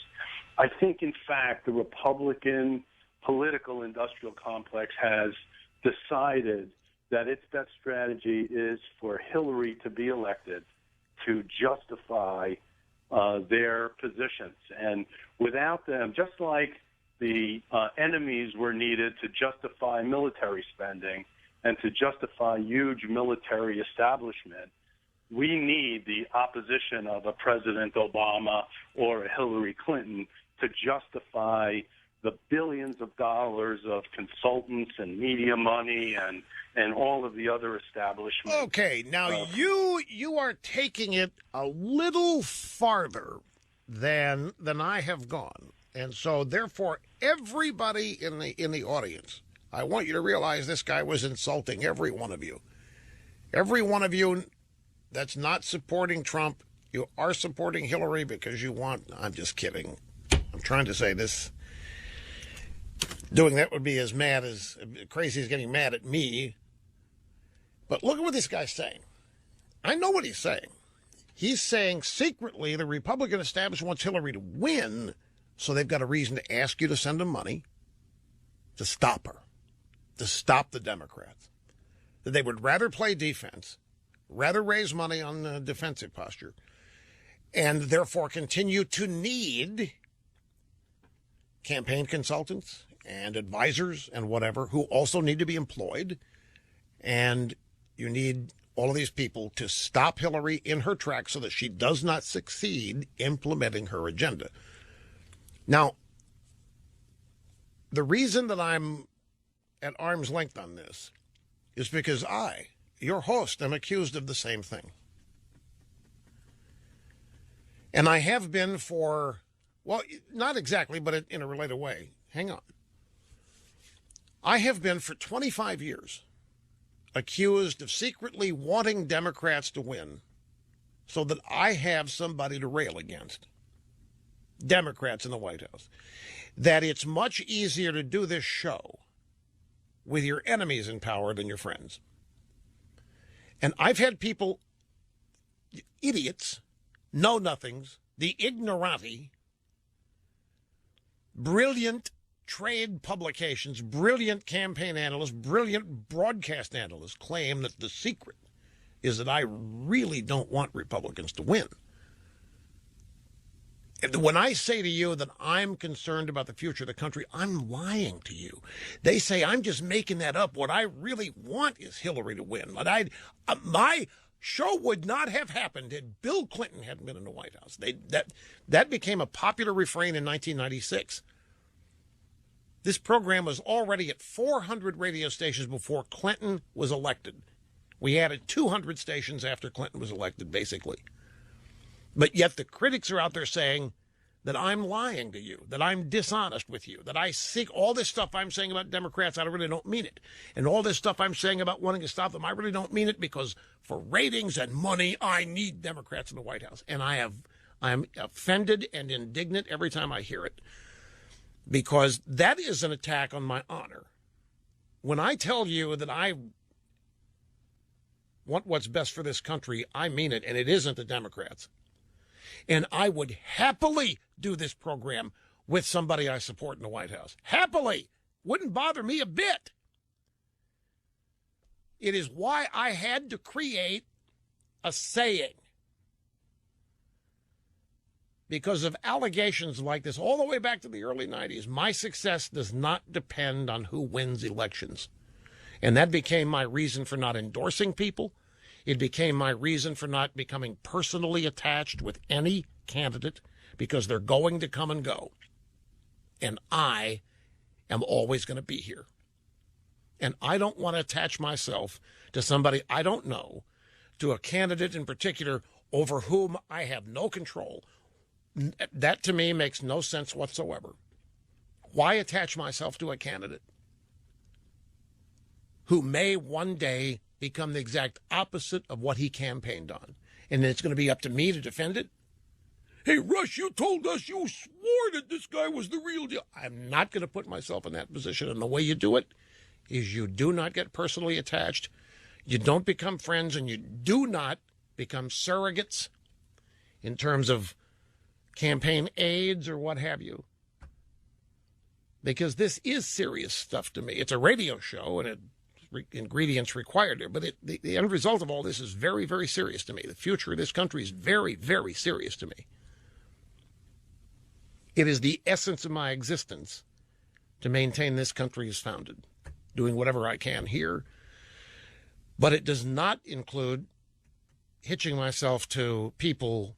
I think, in fact, the Republican political industrial complex has decided that its best strategy is for Hillary to be elected to justify their positions. And without them, just like the enemies were needed to justify military spending and to justify huge military establishment, we need the opposition of a President Obama or a Hillary Clinton to justify the billions of dollars of consultants and media money and all of the other establishments.
Okay, now you are taking it a little farther than I have gone. And so therefore everybody in the audience, I want you to realize this guy was insulting every one of you. Every one of you that's not supporting Trump, you are supporting Hillary because you want, I'm just kidding. I'm trying to say this. Doing that would be as crazy as getting mad at me. But look at what this guy's saying. I know what he's saying. He's saying secretly the Republican establishment wants Hillary to win, so they've got a reason to ask you to send them money to stop her, to stop the Democrats. That they would rather play defense, rather raise money on the defensive posture, and therefore continue to need campaign consultants and advisors and whatever who also need to be employed. And you need all of these people to stop Hillary in her tracks so that she does not succeed implementing her agenda. Now, the reason that I'm at arm's length on this is because I, your host, am accused of the same thing. And I have been for, well, not exactly, but in a related way. Hang on. I have been for 25 years accused of secretly wanting Democrats to win so that I have somebody to rail against. Democrats in the White House. That it's much easier to do this show with your enemies in power than your friends. And I've had people, idiots, know-nothings, the ignoranti, brilliant trade publications, brilliant campaign analysts, brilliant broadcast analysts claim that the secret is that I really don't want Republicans to win. And when I say to you that I'm concerned about the future of the country, I'm lying to you. They say I'm just making that up. What I really want is Hillary to win. But my show would not have happened had Bill Clinton hadn't been in the White House. That became a popular refrain in 1996. This program was already at 400 radio stations before Clinton was elected. We added 200 stations after Clinton was elected, basically. But yet the critics are out there saying that I'm lying to you, that I'm dishonest with you, that I seek all this stuff I'm saying about Democrats, I really don't mean it. And all this stuff I'm saying about wanting to stop them, I really don't mean it, because for ratings and money, I need Democrats in the White House. And I'm offended and indignant every time I hear it, because that is an attack on my honor. When I tell you that I want what's best for this country, I mean it, and it isn't the Democrats. And I would happily do this program with somebody I support in the White House. Happily. Wouldn't bother me a bit. It is why I had to create a saying. Because of allegations like this, all the way back to the early 90s, my success does not depend on who wins elections. And that became my reason for not endorsing people. It became my reason for not becoming personally attached with any candidate, because they're going to come and go. And I am always going to be here. And I don't want to attach myself to somebody I don't know, to a candidate in particular over whom I have no control. That to me makes no sense whatsoever. Why attach myself to a candidate who may one day become the exact opposite of what he campaigned on? And it's going to be up to me to defend it? Hey, Rush, you told us you swore that this guy was the real deal. I'm not going to put myself in that position. And the way you do it is you do not get personally attached. You don't become friends, and you do not become surrogates in terms of campaign aides or what have you. Because this is serious stuff to me. It's a radio show, and ingredients required there. But the end result of all this is very, very serious to me. The future of this country is very, very serious to me. It is the essence of my existence to maintain this country as founded, doing whatever I can here. But it does not include hitching myself to people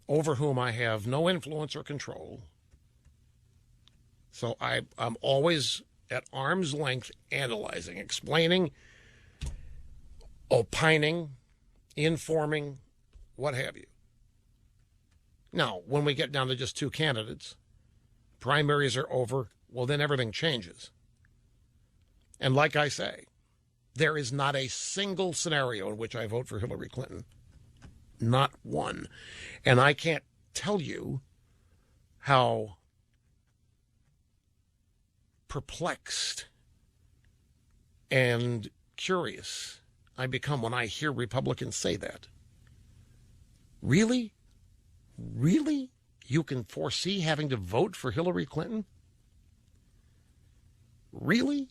over whom I have no influence or control. So I'm always at arm's length analyzing, explaining, opining, informing, what have you. Now, when we get down to just two candidates, primaries are over, well, then everything changes. And like I say, there is not a single scenario in which I vote for Hillary Clinton. Not one. And I can't tell you how perplexed and curious I become when I hear Republicans say that. Really? Really? You can foresee having to vote for Hillary Clinton? Really?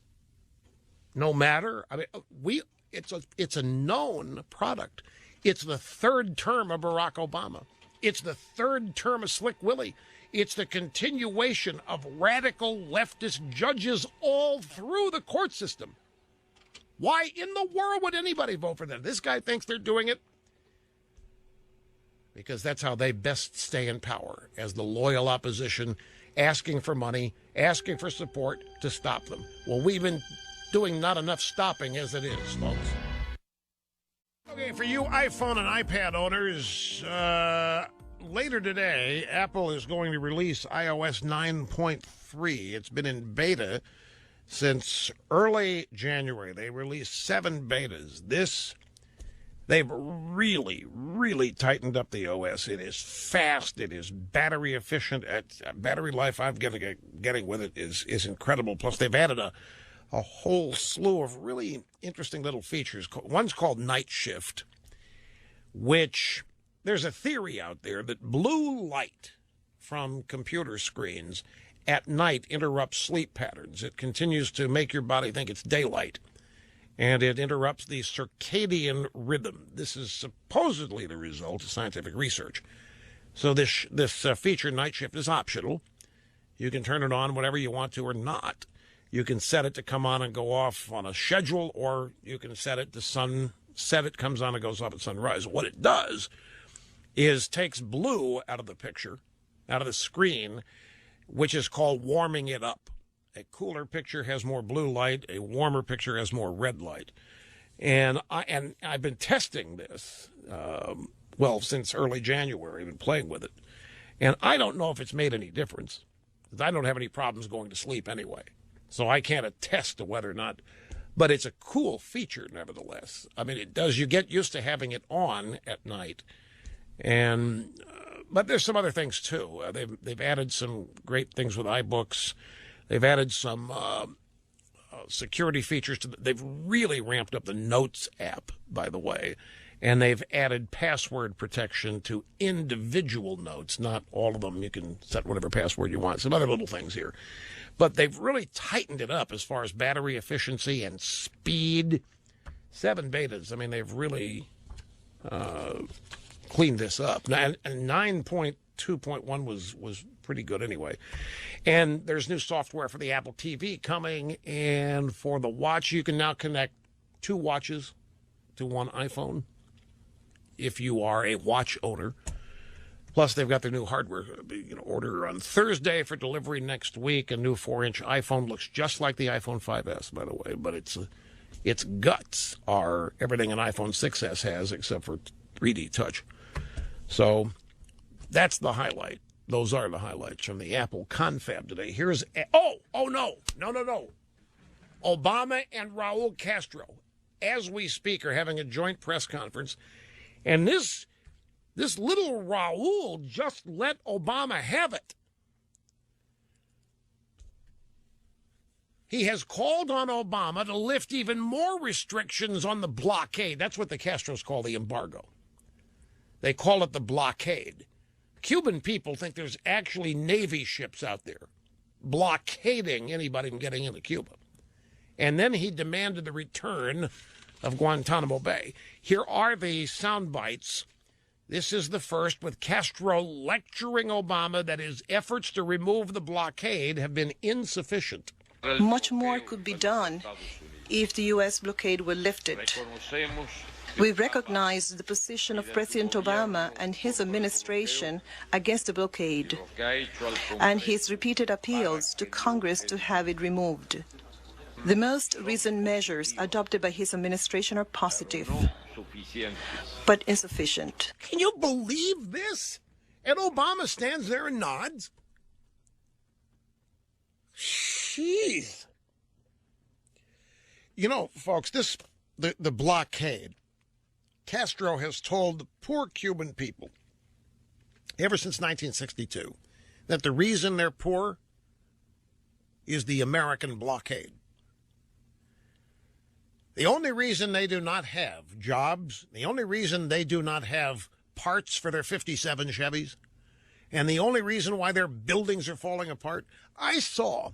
No matter? I mean, it's a known product. It's the third term of Barack Obama. It's the third term of Slick Willie. It's the continuation of radical leftist judges all through the court system. Why in the world would anybody vote for them? This guy thinks they're doing it because that's how they best stay in power, as the loyal opposition, asking for money, asking for support to stop them. Well, we've been doing not enough stopping as it is, folks. Okay, for you iPhone and iPad owners, later today, Apple is going to release iOS 9.3. It's been in beta since early January. They released 7 betas. They've really, really tightened up the OS. It is fast. It is battery efficient. Battery life I'm getting with it is incredible. Plus, they've added a whole slew of really interesting little features. One's called Night Shift, which there's a theory out there that blue light from computer screens at night interrupts sleep patterns. It continues to make your body think it's daylight, and it interrupts the circadian rhythm. This is supposedly the result of scientific research. So this feature, Night Shift, is optional. You can turn it on whenever you want to or not. You can set it to come on and go off on a schedule, or you can set it to sunset. It comes on and goes off at sunrise. What it does is takes blue out of the picture, out of the screen, which is called warming it up. A cooler picture has more blue light. A warmer picture has more red light. And I've been testing this, since early January. I've been playing with it. And I don't know if it's made any difference, because I don't have any problems going to sleep anyway. So I can't attest to whether or not. But it's a cool feature, nevertheless. I mean, it does. You get used to having it on at night. But there's some other things, too. They've added some great things with iBooks. They've added some security features. They've really ramped up the Notes app, by the way. And they've added password protection to individual notes. Not all of them. You can set whatever password you want. Some other little things here. But they've really tightened it up as far as battery efficiency and speed. 7 betas. I mean, they've really cleaned this up. And 9.2.1 was pretty good anyway. And there's new software for the Apple TV coming. And for the watch, you can now connect 2 watches to one iPhone if you are a watch owner. Plus, they've got their new hardware. Order on Thursday for delivery next week. A new 4-inch iPhone looks just like the iPhone 5S, by the way, but its guts are everything an iPhone 6S has except for 3D Touch. So that's the highlight. Those are the highlights from the Apple confab today. Here's no. Obama and Raul Castro, as we speak, are having a joint press conference, and this little Raul just let Obama have it. He has called on Obama to lift even more restrictions on the blockade. That's what the Castros call the embargo. They call it the blockade. Cuban people think there's actually Navy ships out there blockading anybody from getting into Cuba. And then he demanded the return of Guantanamo Bay. Here are the sound bites. This is the first, with Castro lecturing Obama that his efforts to remove the blockade have been insufficient.
Much more could be done if the U.S. blockade were lifted. We recognize the position of President Obama and his administration against the blockade and his repeated appeals to Congress to have it removed. The most recent measures adopted by his administration are positive, but insufficient.
Can you believe this? And Obama stands there and nods. Jeez. You know, folks, the blockade, Castro has told the poor Cuban people, ever since 1962, that the reason they're poor is the American blockade. The only reason they do not have jobs, the only reason they do not have parts for their 57 Chevys, and the only reason why their buildings are falling apart, I saw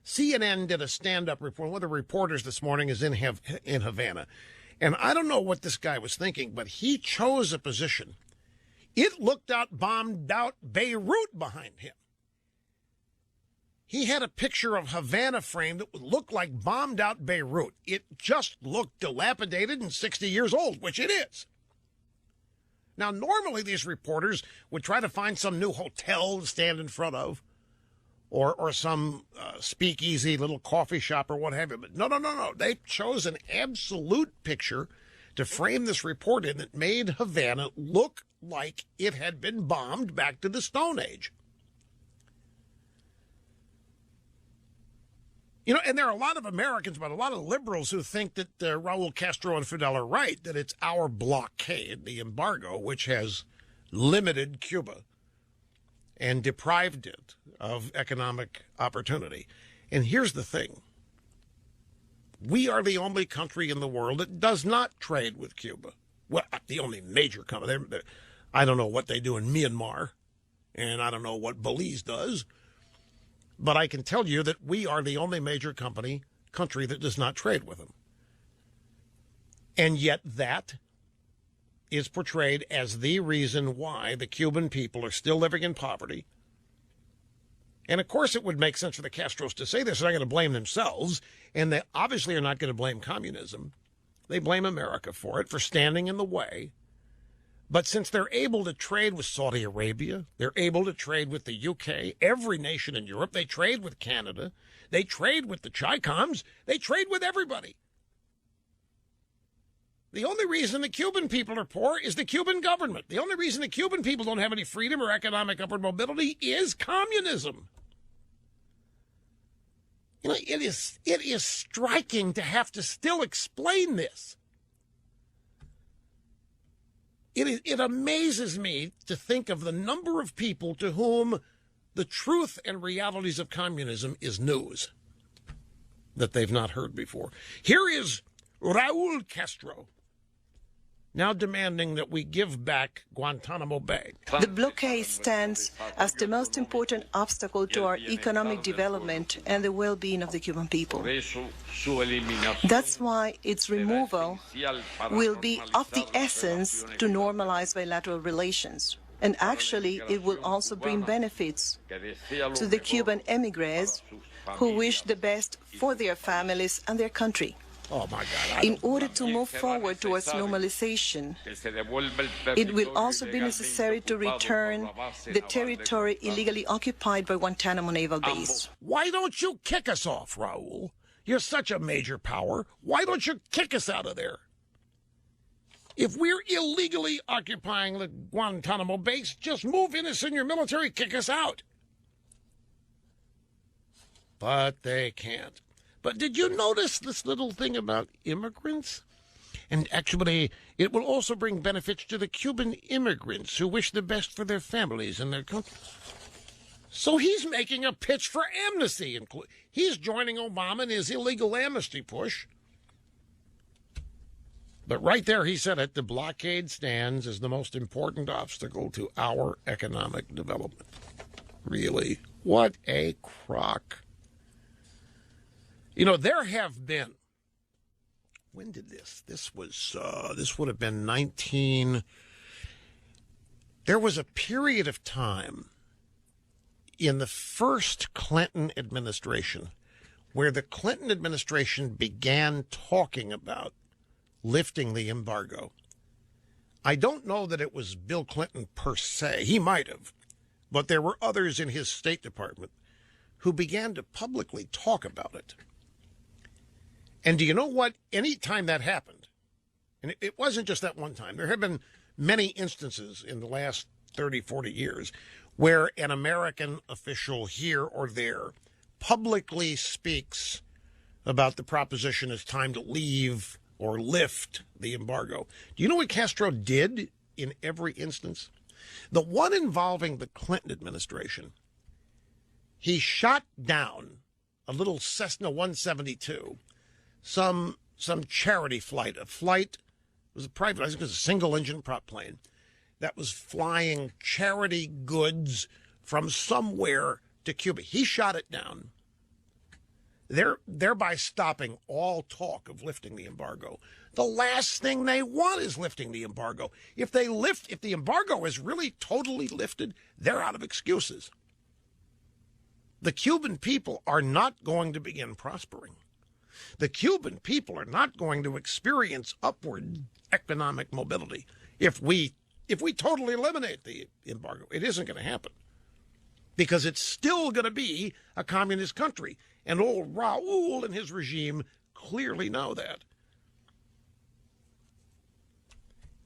CNN did a stand-up report. One of the reporters this morning is in Havana. And I don't know what this guy was thinking, but he chose a position. It looked out, bombed out Beirut behind him. he had a picture of Havana framed that would look like bombed out Beirut. It just looked dilapidated and 60 years old, which it is. Now, normally these reporters would try to find some new hotel to stand in front of, or some speakeasy little coffee shop or what have you. But no. They chose an absolute picture to frame this report in that made Havana look like it had been bombed back to the Stone Age. You know, and there are a lot of Americans, but a lot of liberals who think that Raul Castro and Fidel are right, that it's our blockade, the embargo, which has limited Cuba and deprived it of economic opportunity. And here's the thing. We are the only country in the world that does not trade with Cuba. Well, the only major country. I don't know what they do in Myanmar, and I don't know what Belize does. But I can tell you that we are the only major country that does not trade with them. And yet that is portrayed as the reason why the Cuban people are still living in poverty. And, of course, it would make sense for the Castros to say this. They're not going to blame themselves, and they obviously are not going to blame communism. They blame America for it, for standing in the way. But since they're able to trade with Saudi Arabia, they're able to trade with the UK, every nation in Europe, they trade with Canada, they trade with the Chicoms, they trade with everybody. The only reason the Cuban people are poor is the Cuban government. The only reason the Cuban people don't have any freedom or economic upward mobility is communism. You know, it is striking to have to still explain this. It amazes me to think of the number of people to whom the truth and realities of communism is news that they've not heard before. Here is Raul Castro now demanding that we give back Guantanamo Bay.
The blockade stands as the most important obstacle to our economic development and the well-being of the Cuban people. That's why its removal will be of the essence to normalize bilateral relations. And actually, it will also bring benefits to the Cuban emigres who wish the best for their families and their country.
Oh, my God.
In order to move forward towards normalization, it will also be necessary to return the territory illegally occupied by Guantanamo Naval Base.
Why don't you kick us off, Raul? You're such a major power. Why don't you kick us out of there? If we're illegally occupying the Guantanamo base, just move in and send your military, kick us out. But they can't. But did you notice this little thing about immigrants? And actually, it will also bring benefits to the Cuban immigrants who wish the best for their families and their country. So he's making a pitch for amnesty. He's joining Obama in his illegal amnesty push. But right there, he said it, the blockade stands as the most important obstacle to our economic development. Really? What a crock. You know, there have been, when did this? This would have been there was a period of time in the first Clinton administration where the Clinton administration began talking about lifting the embargo. I don't know that it was Bill Clinton per se. He might have, but there were others in his State Department who began to publicly talk about it. And do you know what? Any time that happened, and it wasn't just that one time, there have been many instances in the last 30, 40 years where an American official here or there publicly speaks about the proposition it's time to leave or lift the embargo. Do you know what Castro did in every instance? The one involving the Clinton administration, he shot down a little Cessna 172, some charity flight. A flight, it was a private, I think it was a single-engine prop plane that was flying charity goods from somewhere to Cuba. He shot it down, thereby stopping all talk of lifting the embargo. The last thing they want is lifting the embargo. If the embargo is really totally lifted, they're out of excuses. The Cuban people are not going to begin prospering. The Cuban people are not going to experience upward economic mobility if we totally eliminate the embargo. It isn't going to happen because it's still going to be a communist country. And old Raul and his regime clearly know that.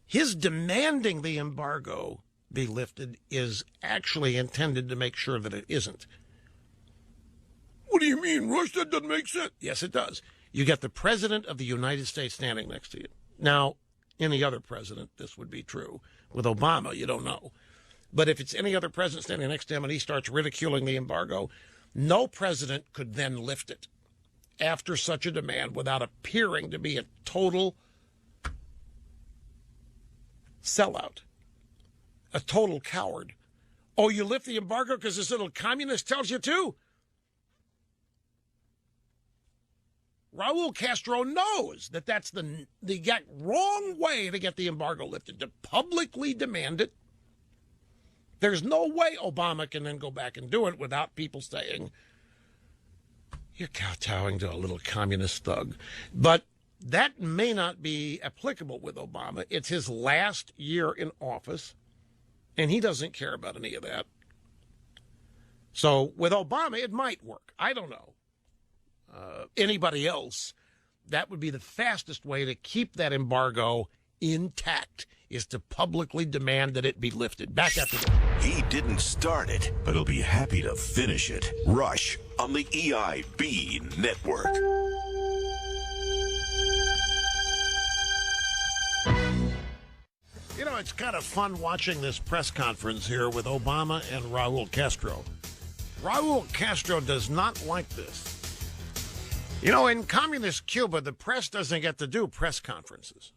His demanding the embargo be lifted is actually intended to make sure that it isn't. What do you mean, Rush? That doesn't make sense. Yes, it does. You get the President of the United States standing next to you. Now, any other president, this would be true. With Obama, you don't know. But if it's any other president standing next to him and he starts ridiculing the embargo, no president could then lift it after such a demand without appearing to be a total sellout, a total coward. Oh, you lift the embargo because this little communist tells you to? Raul Castro knows that that's the wrong way to get the embargo lifted, to publicly demand it. There's no way Obama can then go back and do it without people saying, you're kowtowing to a little communist thug. But that may not be applicable with Obama. It's his last year in office, and he doesn't care about any of that. So with Obama, it might work. I don't know. Anybody else, that would be the fastest way to keep that embargo intact, is to publicly demand that it be lifted. Back after that.
He didn't start it, but he'll be happy to finish it. Rush on the EIB network.
You know, it's kind of fun watching this press conference here with Obama and Raul Castro. Raul Castro does not like this. You know, in communist Cuba, the press doesn't get to do press conferences.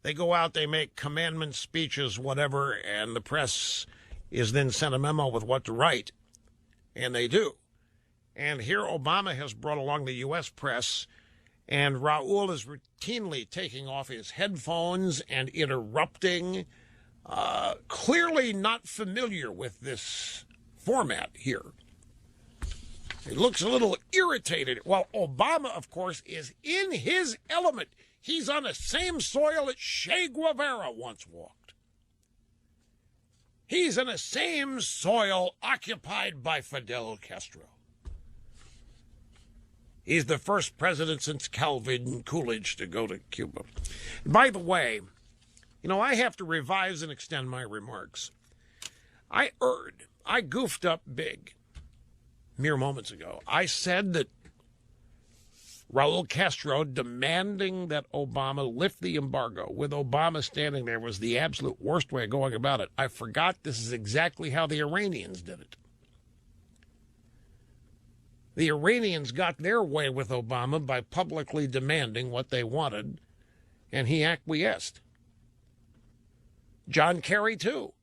They go out, they make commandment speeches, whatever, and the press is then sent a memo with what to write. And they do. And here Obama has brought along the U.S. press, and Raul is routinely taking off his headphones and interrupting, clearly not familiar with this format here. He looks a little irritated. While Obama, of course, is in his element. He's on the same soil that Che Guevara once walked. He's in the same soil occupied by Fidel Castro. He's the first president since Calvin Coolidge to go to Cuba. By the way, you know, I have to revise and extend my remarks. I goofed up big mere moments ago. I said that Raul Castro demanding that Obama lift the embargo, with Obama standing there, was the absolute worst way of going about it. I forgot this is exactly how the Iranians did it. The Iranians got their way with Obama by publicly demanding what they wanted, and he acquiesced. John Kerry, too.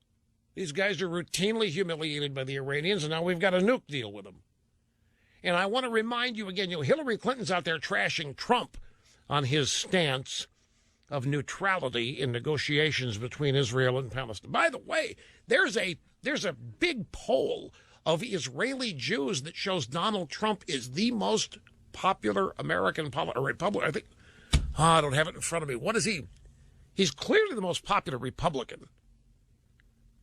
These guys are routinely humiliated by the Iranians, and now we've got a nuke deal with them. And I want to remind you again, Hillary Clinton's out there trashing Trump on his stance of neutrality in negotiations between Israel and Palestine. By the way, there's a big poll of Israeli Jews that shows Donald Trump is the most popular American Republican. I think, I don't have it in front of me. What is he? He's clearly the most popular Republican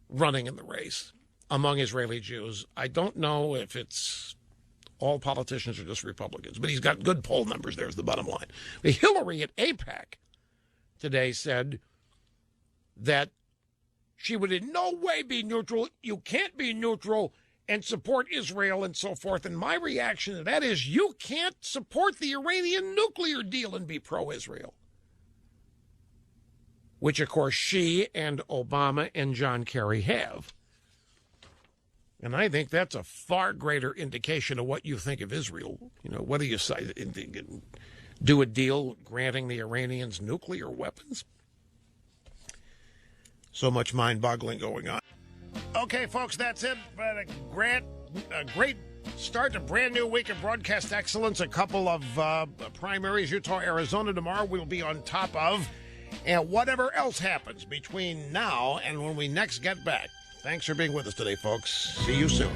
running in the race among Israeli Jews. I don't know if it's all politicians are just Republicans, but he's got good poll numbers. There's the bottom line. But Hillary at AIPAC today said that she would in no way be neutral. You can't be neutral and support Israel and so forth. And my reaction to that is you can't support the Iranian nuclear deal and be pro-Israel. Which, of course, she and Obama and John Kerry have. And I think that's a far greater indication of what you think of Israel. You know, whether you do a deal granting the Iranians nuclear weapons. So much mind-boggling going on. Okay, folks, that's it. But a great start to a brand new week of broadcast excellence. A couple of primaries, Utah, Arizona tomorrow we'll be on top of. And whatever else happens between now and when we next get back. Thanks for being with us today, folks. See you soon.